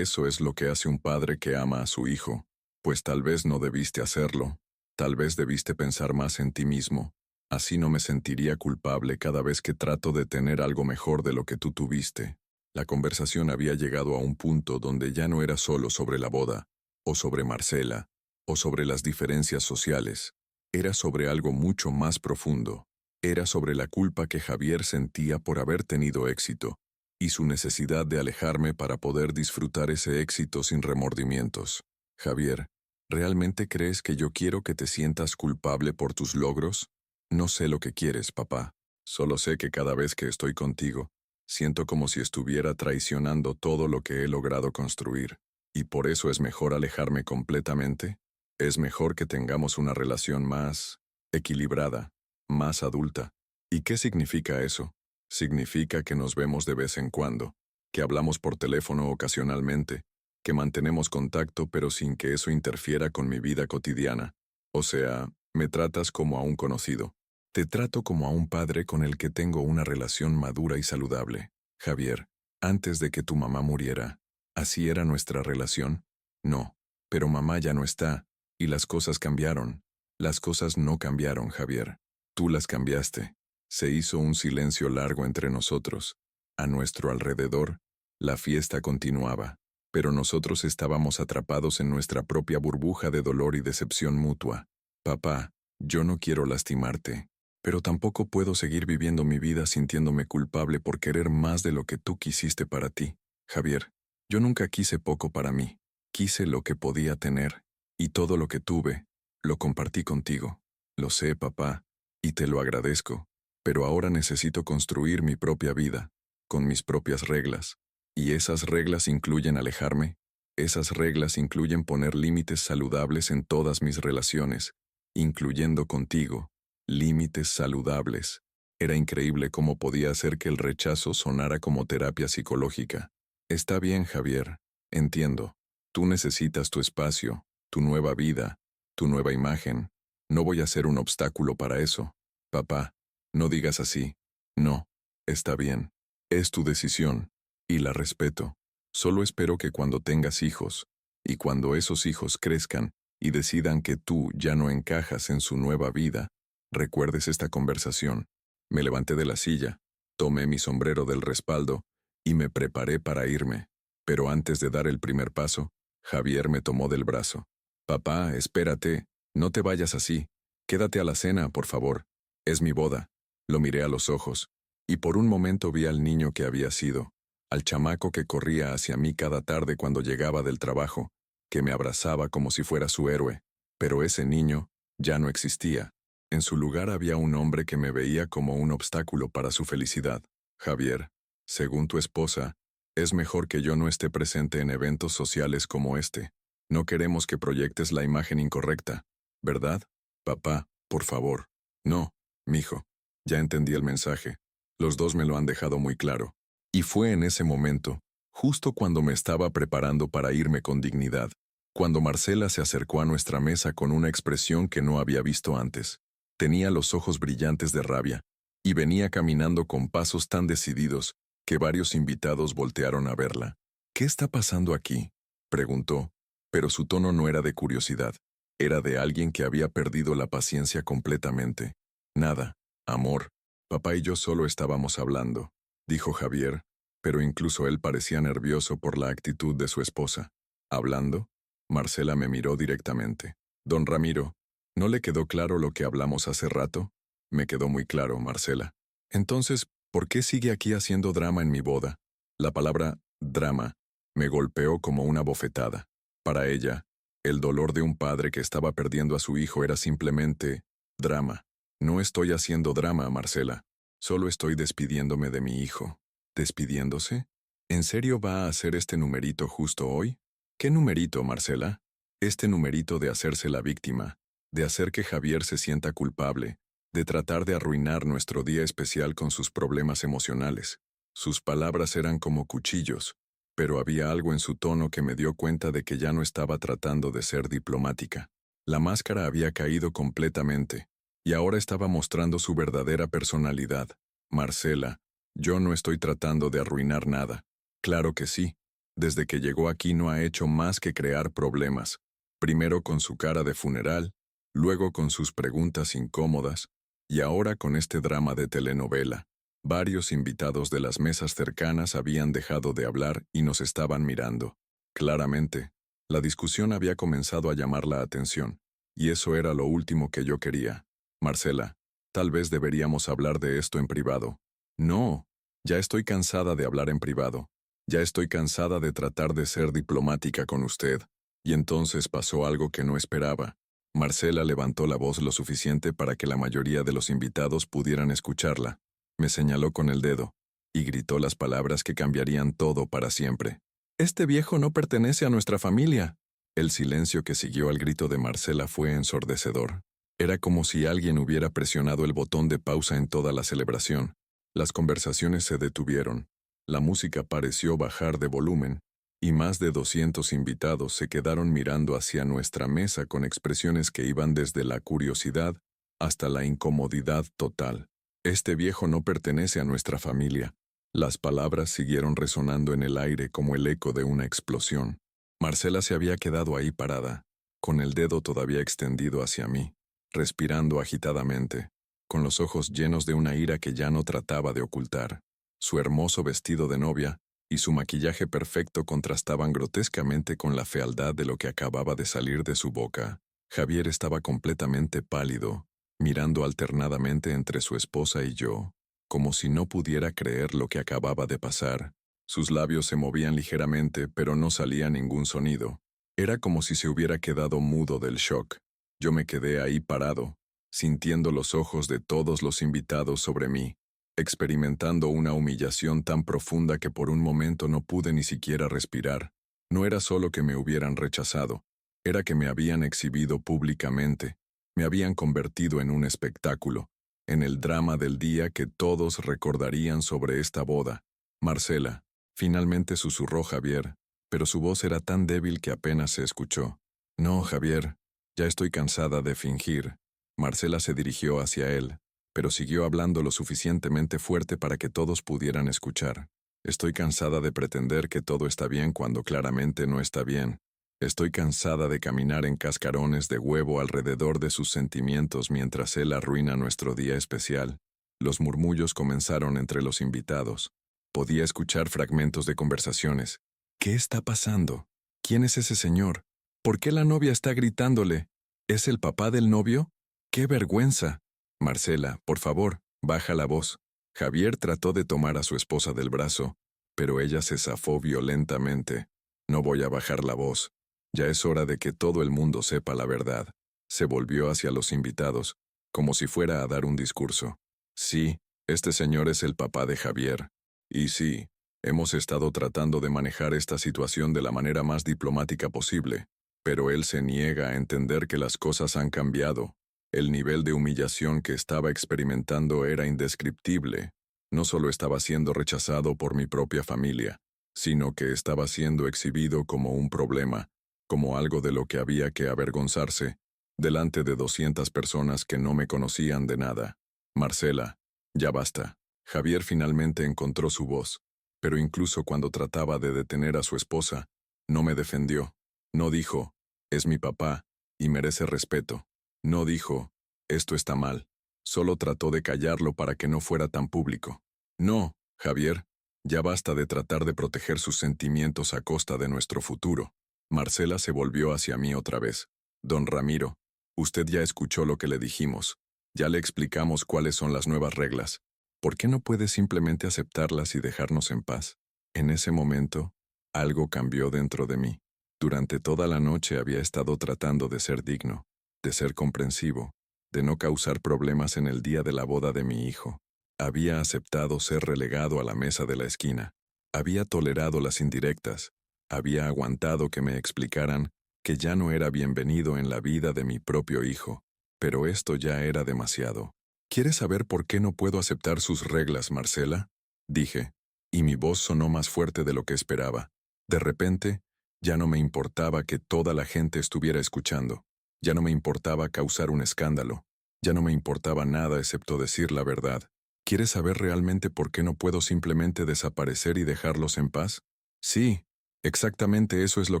eso es lo que hace un padre que ama a su hijo. Pues tal vez no debiste hacerlo. Tal vez debiste pensar más en ti mismo. Así no me sentiría culpable cada vez que trato de tener algo mejor de lo que tú tuviste. La conversación había llegado a un punto donde ya no era solo sobre la boda, o sobre Marcela, o sobre las diferencias sociales. Era sobre algo mucho más profundo. Era sobre la culpa que Javier sentía por haber tenido éxito, y su necesidad de alejarme para poder disfrutar ese éxito sin remordimientos. Javier, ¿realmente crees que yo quiero que te sientas culpable por tus logros? No sé lo que quieres, papá. Solo sé que cada vez que estoy contigo, siento como si estuviera traicionando todo lo que he logrado construir. ¿Y por eso es mejor alejarme completamente? Es mejor que tengamos una relación más equilibrada, más adulta. ¿Y qué significa eso? Significa que nos vemos de vez en cuando, que hablamos por teléfono ocasionalmente, que mantenemos contacto pero sin que eso interfiera con mi vida cotidiana. O sea, me tratas como a un conocido. Te trato como a un padre con el que tengo una relación madura y saludable. Javier, antes de que tu mamá muriera, ¿así era nuestra relación? No, pero mamá ya no está, y las cosas cambiaron. Las cosas no cambiaron, Javier. Tú las cambiaste. Se hizo un silencio largo entre nosotros. A nuestro alrededor, la fiesta continuaba, pero nosotros estábamos atrapados en nuestra propia burbuja de dolor y decepción mutua. Papá, yo no quiero lastimarte. Pero tampoco puedo seguir viviendo mi vida sintiéndome culpable por querer más de lo que tú quisiste para ti. Javier, yo nunca quise poco para mí. Quise lo que podía tener, y todo lo que tuve, lo compartí contigo. Lo sé, papá, y te lo agradezco, pero ahora necesito construir mi propia vida, con mis propias reglas. Y esas reglas incluyen alejarme, esas reglas incluyen poner límites saludables en todas mis relaciones, incluyendo contigo. Límites saludables. Era increíble cómo podía hacer que el rechazo sonara como terapia psicológica. Está bien, Javier, entiendo. Tú necesitas tu espacio, tu nueva vida, tu nueva imagen. No voy a ser un obstáculo para eso. Papá, no digas así. No, está bien. Es tu decisión, y la respeto. Solo espero que cuando tengas hijos, y cuando esos hijos crezcan y decidan que tú ya no encajas en su nueva vida, recuerdes esta conversación. Me levanté de la silla, tomé mi sombrero del respaldo y me preparé para irme. Pero antes de dar el primer paso, Javier me tomó del brazo. Papá, espérate, no te vayas así. Quédate a la cena, por favor. Es mi boda. Lo miré a los ojos, y por un momento vi al niño que había sido, al chamaco que corría hacia mí cada tarde cuando llegaba del trabajo, que me abrazaba como si fuera su héroe. Pero ese niño ya no existía. En su lugar había un hombre que me veía como un obstáculo para su felicidad. Javier, según tu esposa, es mejor que yo no esté presente en eventos sociales como este. No queremos que proyectes la imagen incorrecta, ¿verdad? Papá, por favor. No, mijo. Ya entendí el mensaje. Los dos me lo han dejado muy claro. Y fue en ese momento, justo cuando me estaba preparando para irme con dignidad, cuando Marcela se acercó a nuestra mesa con una expresión que no había visto antes. Tenía los ojos brillantes de rabia, y venía caminando con pasos tan decididos que varios invitados voltearon a verla. ¿Qué está pasando aquí?, preguntó, pero su tono no era de curiosidad, era de alguien que había perdido la paciencia completamente. Nada, amor, papá y yo solo estábamos hablando, dijo Javier, pero incluso él parecía nervioso por la actitud de su esposa. ¿Hablando? Marcela me miró directamente. Don Ramiro, ¿no le quedó claro lo que hablamos hace rato? Me quedó muy claro, Marcela. Entonces, ¿por qué sigue aquí haciendo drama en mi boda? La palabra drama me golpeó como una bofetada. Para ella, el dolor de un padre que estaba perdiendo a su hijo era simplemente drama. No estoy haciendo drama, Marcela. Solo estoy despidiéndome de mi hijo. ¿Despidiéndose? ¿En serio va a hacer este numerito justo hoy? ¿Qué numerito, Marcela? Este numerito de hacerse la víctima, de hacer que Javier se sienta culpable, de tratar de arruinar nuestro día especial con sus problemas emocionales. Sus palabras eran como cuchillos, pero había algo en su tono que me dio cuenta de que ya no estaba tratando de ser diplomática. La máscara había caído completamente, y ahora estaba mostrando su verdadera personalidad. Marcela, yo no estoy tratando de arruinar nada. Claro que sí. Desde que llegó aquí no ha hecho más que crear problemas. Primero con su cara de funeral, luego con sus preguntas incómodas, y ahora con este drama de telenovela. Varios invitados de las mesas cercanas habían dejado de hablar y nos estaban mirando. Claramente, la discusión había comenzado a llamar la atención, y eso era lo último que yo quería. Marcela, tal vez deberíamos hablar de esto en privado. No, ya estoy cansada de hablar en privado. Ya estoy cansada de tratar de ser diplomática con usted. Y entonces pasó algo que no esperaba. Marcela levantó la voz lo suficiente para que la mayoría de los invitados pudieran escucharla. Me señaló con el dedo, y gritó las palabras que cambiarían todo para siempre. «Este viejo no pertenece a nuestra familia». El silencio que siguió al grito de Marcela fue ensordecedor. Era como si alguien hubiera presionado el botón de pausa en toda la celebración. Las conversaciones se detuvieron. La música pareció bajar de volumen, y más de 200 invitados se quedaron mirando hacia nuestra mesa con expresiones que iban desde la curiosidad hasta la incomodidad total. «Este viejo no pertenece a nuestra familia». Las palabras siguieron resonando en el aire como el eco de una explosión. Marcela se había quedado ahí parada, con el dedo todavía extendido hacia mí, respirando agitadamente, con los ojos llenos de una ira que ya no trataba de ocultar. Su hermoso vestido de novia y su maquillaje perfecto contrastaban grotescamente con la fealdad de lo que acababa de salir de su boca. Javier estaba completamente pálido, mirando alternadamente entre su esposa y yo, como si no pudiera creer lo que acababa de pasar. Sus labios se movían ligeramente, pero no salía ningún sonido. Era como si se hubiera quedado mudo del shock. Yo me quedé ahí parado, sintiendo los ojos de todos los invitados sobre mí, experimentando una humillación tan profunda que por un momento no pude ni siquiera respirar. No era solo que me hubieran rechazado, era que me habían exhibido públicamente, me habían convertido en un espectáculo, en el drama del día que todos recordarían sobre esta boda. Marcela, finalmente susurró Javier, pero su voz era tan débil que apenas se escuchó. No, Javier, ya estoy cansada de fingir. Marcela se dirigió hacia él, pero siguió hablando lo suficientemente fuerte para que todos pudieran escuchar. Estoy cansada de pretender que todo está bien cuando claramente no está bien. Estoy cansada de caminar en cascarones de huevo alrededor de sus sentimientos mientras él arruina nuestro día especial. Los murmullos comenzaron entre los invitados. Podía escuchar fragmentos de conversaciones. ¿Qué está pasando? ¿Quién es ese señor? ¿Por qué la novia está gritándole? ¿Es el papá del novio? ¡Qué vergüenza! Marcela, por favor, baja la voz. Javier trató de tomar a su esposa del brazo, pero ella se zafó violentamente. No voy a bajar la voz. Ya es hora de que todo el mundo sepa la verdad. Se volvió hacia los invitados, como si fuera a dar un discurso. Sí, este señor es el papá de Javier. Y sí, hemos estado tratando de manejar esta situación de la manera más diplomática posible, pero él se niega a entender que las cosas han cambiado. El nivel de humillación que estaba experimentando era indescriptible. No solo estaba siendo rechazado por mi propia familia, sino que estaba siendo exhibido como un problema, como algo de lo que había que avergonzarse, delante de 200 personas que no me conocían de nada. Marcela, ya basta. Javier finalmente encontró su voz, pero incluso cuando trataba de detener a su esposa, no me defendió. No dijo, es mi papá, y merece respeto. No dijo, esto está mal. Solo trató de callarlo para que no fuera tan público. No, Javier, ya basta de tratar de proteger sus sentimientos a costa de nuestro futuro. Marcela se volvió hacia mí otra vez. Don Ramiro, usted ya escuchó lo que le dijimos. Ya le explicamos cuáles son las nuevas reglas. ¿Por qué no puede simplemente aceptarlas y dejarnos en paz? En ese momento, algo cambió dentro de mí. Durante toda la noche había estado tratando de ser digno, de ser comprensivo, de no causar problemas en el día de la boda de mi hijo. Había aceptado ser relegado a la mesa de la esquina. Había tolerado las indirectas. Había aguantado que me explicaran que ya no era bienvenido en la vida de mi propio hijo. Pero esto ya era demasiado. ¿Quieres saber por qué no puedo aceptar sus reglas, Marcela? Dije, y mi voz sonó más fuerte de lo que esperaba. De repente, ya no me importaba que toda la gente estuviera escuchando. Ya no me importaba causar un escándalo. Ya no me importaba nada excepto decir la verdad. ¿Quieres saber realmente por qué no puedo simplemente desaparecer y dejarlos en paz? Sí, exactamente eso es lo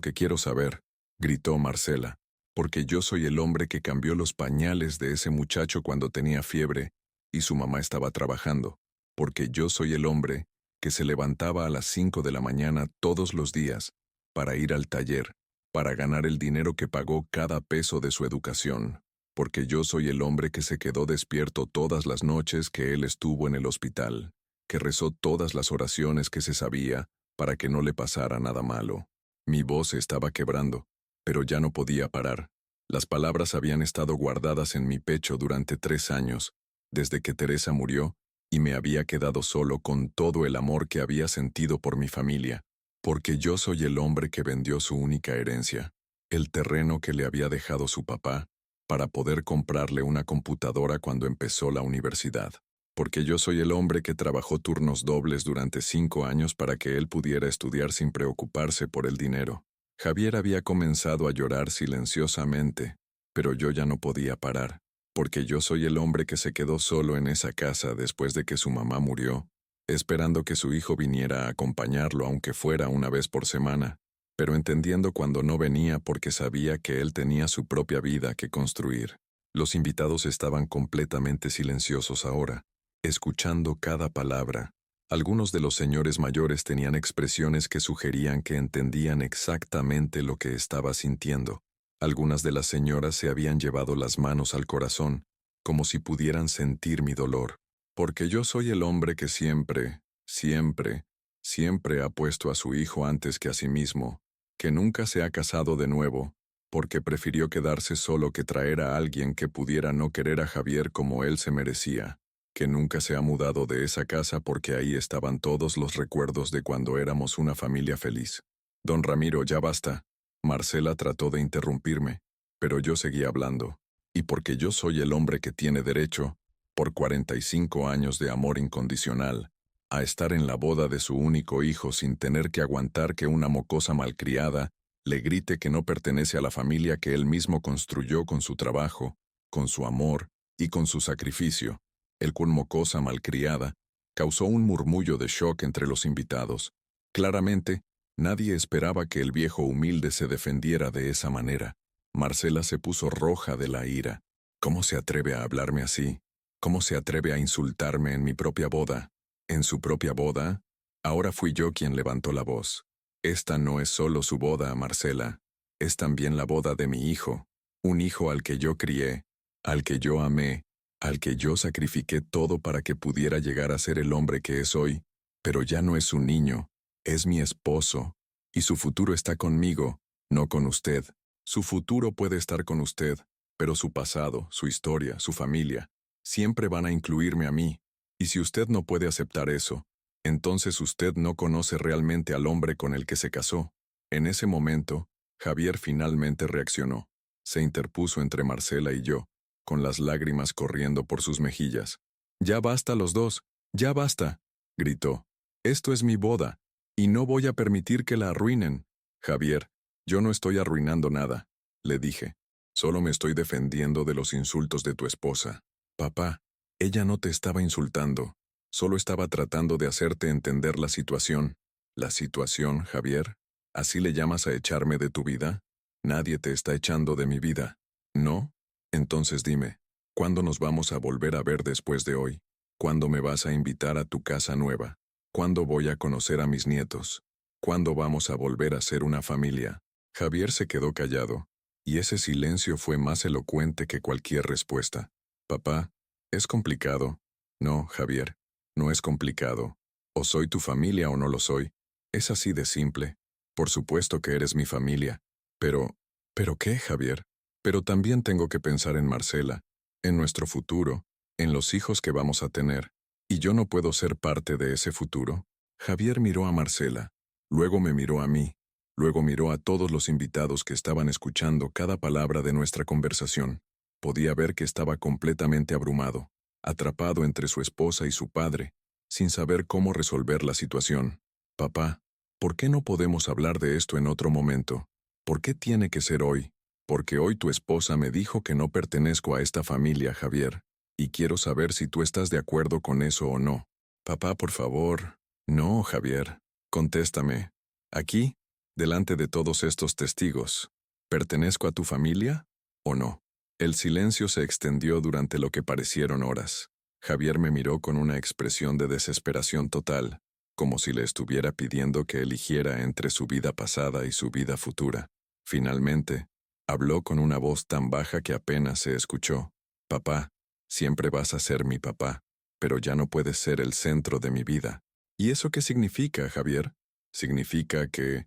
que quiero saber, gritó Marcela. Porque yo soy el hombre que cambió los pañales de ese muchacho cuando tenía fiebre y su mamá estaba trabajando. Porque yo soy el hombre que se levantaba a las 5 de la mañana todos los días para ir al taller, para ganar el dinero que pagó cada peso de su educación. Porque yo soy el hombre que se quedó despierto todas las noches que él estuvo en el hospital, que rezó todas las oraciones que se sabía para que no le pasara nada malo. Mi voz se estaba quebrando, pero ya no podía parar. Las palabras habían estado guardadas en mi pecho durante 3 años, desde que Teresa murió, y me había quedado solo con todo el amor que había sentido por mi familia, porque yo soy el hombre que vendió su única herencia, el terreno que le había dejado su papá, para poder comprarle una computadora cuando empezó la universidad. Porque yo soy el hombre que trabajó turnos dobles durante 5 años para que él pudiera estudiar sin preocuparse por el dinero. Javier había comenzado a llorar silenciosamente, pero yo ya no podía parar, porque yo soy el hombre que se quedó solo en esa casa después de que su mamá murió, esperando que su hijo viniera a acompañarlo aunque fuera una vez por semana, pero entendiendo cuando no venía porque sabía que él tenía su propia vida que construir. Los invitados estaban completamente silenciosos ahora, escuchando cada palabra. Algunos de los señores mayores tenían expresiones que sugerían que entendían exactamente lo que estaba sintiendo. Algunas de las señoras se habían llevado las manos al corazón, como si pudieran sentir mi dolor. Porque yo soy el hombre que siempre, siempre, siempre ha puesto a su hijo antes que a sí mismo, que nunca se ha casado de nuevo, porque prefirió quedarse solo que traer a alguien que pudiera no querer a Javier como él se merecía, que nunca se ha mudado de esa casa porque ahí estaban todos los recuerdos de cuando éramos una familia feliz. Don Ramiro, ya basta. Marcela trató de interrumpirme, pero yo seguía hablando, y porque yo soy el hombre que tiene derecho, por 45 años de amor incondicional, a estar en la boda de su único hijo sin tener que aguantar que una mocosa malcriada le grite que no pertenece a la familia que él mismo construyó con su trabajo, con su amor y con su sacrificio. El cual mocosa malcriada causó un murmullo de shock entre los invitados. Claramente, nadie esperaba que el viejo humilde se defendiera de esa manera. Marcela se puso roja de la ira. ¿Cómo se atreve a hablarme así? ¿Cómo se atreve a insultarme en mi propia boda? ¿En su propia boda? Ahora fui yo quien levantó la voz. Esta no es solo su boda, Marcela. Es también la boda de mi hijo. Un hijo al que yo crié, al que yo amé, al que yo sacrifiqué todo para que pudiera llegar a ser el hombre que es hoy. Pero ya no es un niño, es mi esposo. Y su futuro está conmigo, no con usted. Su futuro puede estar con usted, pero su pasado, su historia, su familia, siempre van a incluirme a mí. Y si usted no puede aceptar eso, entonces usted no conoce realmente al hombre con el que se casó. En ese momento, Javier finalmente reaccionó. Se interpuso entre Marcela y yo, con las lágrimas corriendo por sus mejillas. «Ya basta los dos, ya basta», gritó. «Esto es mi boda, y no voy a permitir que la arruinen». «Javier, yo no estoy arruinando nada», le dije. «Solo me estoy defendiendo de los insultos de tu esposa». «Papá, ella no te estaba insultando, solo estaba tratando de hacerte entender la situación». «¿La situación, Javier? ¿Así le llamas a echarme de tu vida? Nadie te está echando de mi vida». «¿No? Entonces dime, ¿cuándo nos vamos a volver a ver después de hoy? ¿Cuándo me vas a invitar a tu casa nueva? ¿Cuándo voy a conocer a mis nietos? ¿Cuándo vamos a volver a ser una familia?» Javier se quedó callado, y ese silencio fue más elocuente que cualquier respuesta. «Papá, es complicado». «No, Javier, no es complicado. O soy tu familia o no lo soy. Es así de simple. Por supuesto que eres mi familia. Pero... ¿Pero qué, Javier? Pero también tengo que pensar en Marcela, en nuestro futuro, en los hijos que vamos a tener. ¿Y yo no puedo ser parte de ese futuro?» Javier miró a Marcela, luego me miró a mí, luego miró a todos los invitados que estaban escuchando cada palabra de nuestra conversación. Podía ver que estaba completamente abrumado, atrapado entre su esposa y su padre, sin saber cómo resolver la situación. «Papá, ¿por qué no podemos hablar de esto en otro momento? ¿Por qué tiene que ser hoy? Porque hoy tu esposa me dijo que no pertenezco a esta familia, Javier, y quiero saber si tú estás de acuerdo con eso o no». «Papá, por favor». «No, Javier. Contéstame. Aquí, delante de todos estos testigos, ¿pertenezco a tu familia o no?» El silencio se extendió durante lo que parecieron horas. Javier me miró con una expresión de desesperación total, como si le estuviera pidiendo que eligiera entre su vida pasada y su vida futura. Finalmente, habló con una voz tan baja que apenas se escuchó. «Papá, siempre vas a ser mi papá, pero ya no puedes ser el centro de mi vida». «¿Y eso qué significa, Javier?» «Significa que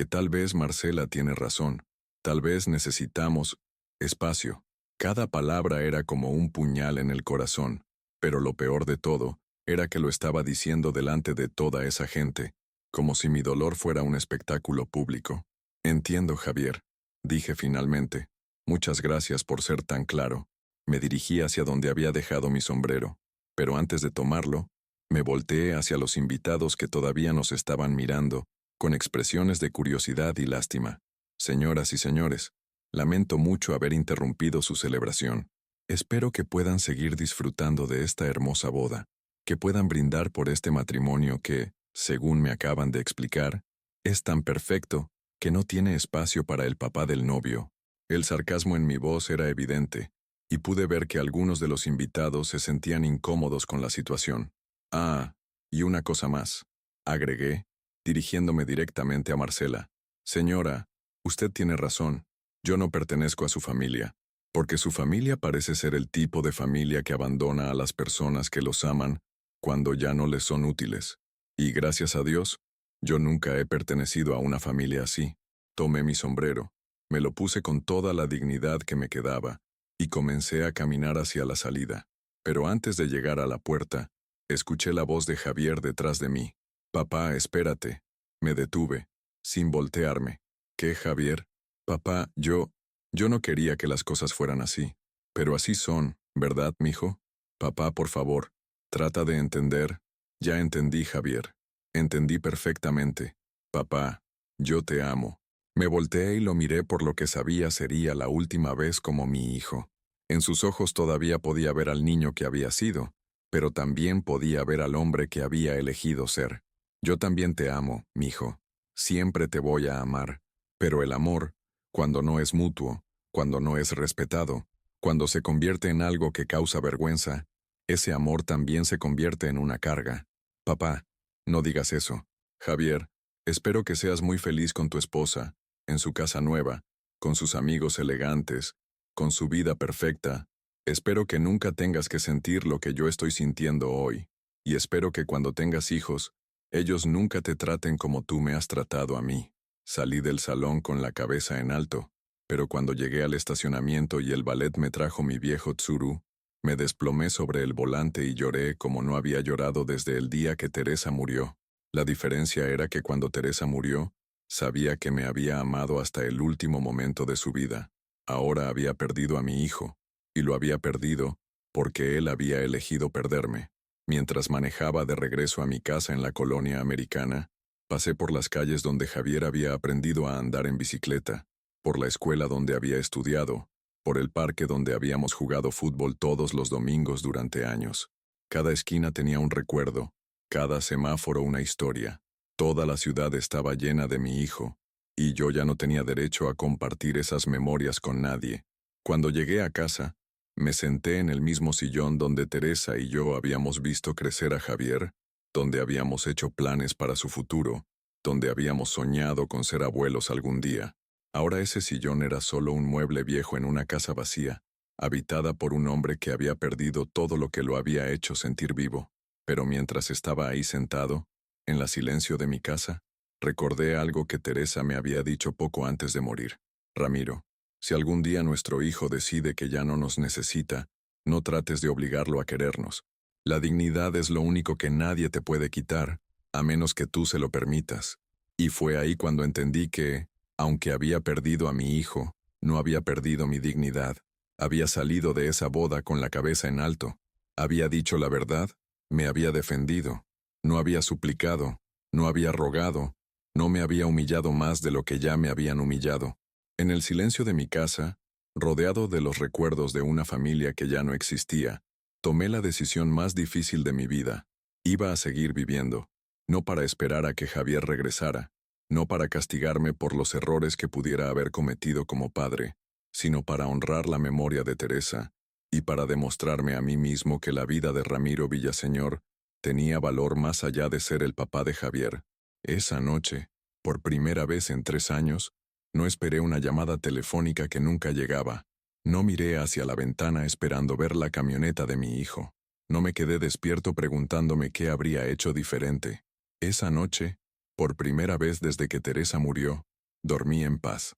tal vez Marcela tiene razón. Tal vez necesitamos espacio». Cada palabra era como un puñal en el corazón, pero lo peor de todo era que lo estaba diciendo delante de toda esa gente, como si mi dolor fuera un espectáculo público. «Entiendo, Javier», dije finalmente. «Muchas gracias por ser tan claro». Me dirigí hacia donde había dejado mi sombrero, pero antes de tomarlo, me volteé hacia los invitados que todavía nos estaban mirando, con expresiones de curiosidad y lástima. «Señoras y señores, lamento mucho haber interrumpido su celebración. Espero que puedan seguir disfrutando de esta hermosa boda, que puedan brindar por este matrimonio que, según me acaban de explicar, es tan perfecto que no tiene espacio para el papá del novio». El sarcasmo en mi voz era evidente, y pude ver que algunos de los invitados se sentían incómodos con la situación. «Ah, y una cosa más», agregué, dirigiéndome directamente a Marcela. «Señora, usted tiene razón. Yo no pertenezco a su familia. porque su familia parece ser el tipo de familia que abandona a las personas que los aman cuando ya no les son útiles. Y gracias a Dios, yo nunca he pertenecido a una familia así. Tomé mi sombrero, me lo puse con toda la dignidad que me quedaba, y comencé a caminar hacia la salida. Pero antes de llegar a la puerta, escuché la voz de Javier detrás de mí. Papá, espérate. Me detuve, sin voltearme. ¿Qué, Javier? Papá, yo no quería que las cosas fueran así. Pero así son, ¿verdad, mijo? Papá, por favor, trata de entender. Ya entendí, Javier. Entendí perfectamente. Papá, yo te amo. Me volteé y lo miré por lo que sabía sería la última vez como mi hijo. En sus ojos todavía podía ver al niño que había sido, pero también podía ver al hombre que había elegido ser. Yo también te amo, mijo. Siempre te voy a amar. Pero el amor, cuando no es mutuo, cuando no es respetado, cuando se convierte en algo que causa vergüenza, ese amor también se convierte en una carga. Papá, no digas eso. Javier, espero que seas muy feliz con tu esposa, en su casa nueva, con sus amigos elegantes, con su vida perfecta. Espero que nunca tengas que sentir lo que yo estoy sintiendo hoy, y espero que cuando tengas hijos, ellos nunca te traten como tú me has tratado a mí. Salí del salón con la cabeza en alto, pero cuando llegué al estacionamiento y el valet me trajo mi viejo Tsuru, me desplomé sobre el volante y lloré como no había llorado desde el día que Teresa murió. La diferencia era que cuando Teresa murió, sabía que me había amado hasta el último momento de su vida. Ahora había perdido a mi hijo, y lo había perdido porque él había elegido perderme. Mientras manejaba de regreso a mi casa en la colonia americana, pasé por las calles donde Javier había aprendido a andar en bicicleta, por la escuela donde había estudiado, por el parque donde habíamos jugado fútbol todos los domingos durante años. Cada esquina tenía un recuerdo, cada semáforo una historia. Toda la ciudad estaba llena de mi hijo, y yo ya no tenía derecho a compartir esas memorias con nadie. Cuando llegué a casa, me senté en el mismo sillón donde Teresa y yo habíamos visto crecer a Javier, donde habíamos hecho planes para su futuro, donde habíamos soñado con ser abuelos algún día. Ahora ese sillón era solo un mueble viejo en una casa vacía, habitada por un hombre que había perdido todo lo que lo había hecho sentir vivo. Pero mientras estaba ahí sentado, en la silencio de mi casa, recordé algo que Teresa me había dicho poco antes de morir. Ramiro, si algún día nuestro hijo decide que ya no nos necesita, no trates de obligarlo a querernos. La dignidad es lo único que nadie te puede quitar, a menos que tú se lo permitas. Y fue ahí cuando entendí que, aunque había perdido a mi hijo, no había perdido mi dignidad. Había salido de esa boda con la cabeza en alto. Había dicho la verdad, me había defendido. No había suplicado, no había rogado, no me había humillado más de lo que ya me habían humillado. En el silencio de mi casa, rodeado de los recuerdos de una familia que ya no existía, tomé la decisión más difícil de mi vida. Iba a seguir viviendo, no para esperar a que Javier regresara, no para castigarme por los errores que pudiera haber cometido como padre, sino para honrar la memoria de Teresa, y para demostrarme a mí mismo que la vida de Ramiro Villaseñor tenía valor más allá de ser el papá de Javier. Esa noche, por primera vez en 3 años, no esperé una llamada telefónica que nunca llegaba. No miré hacia la ventana esperando ver la camioneta de mi hijo. No me quedé despierto preguntándome qué habría hecho diferente. Esa noche, por primera vez desde que Teresa murió, dormí en paz.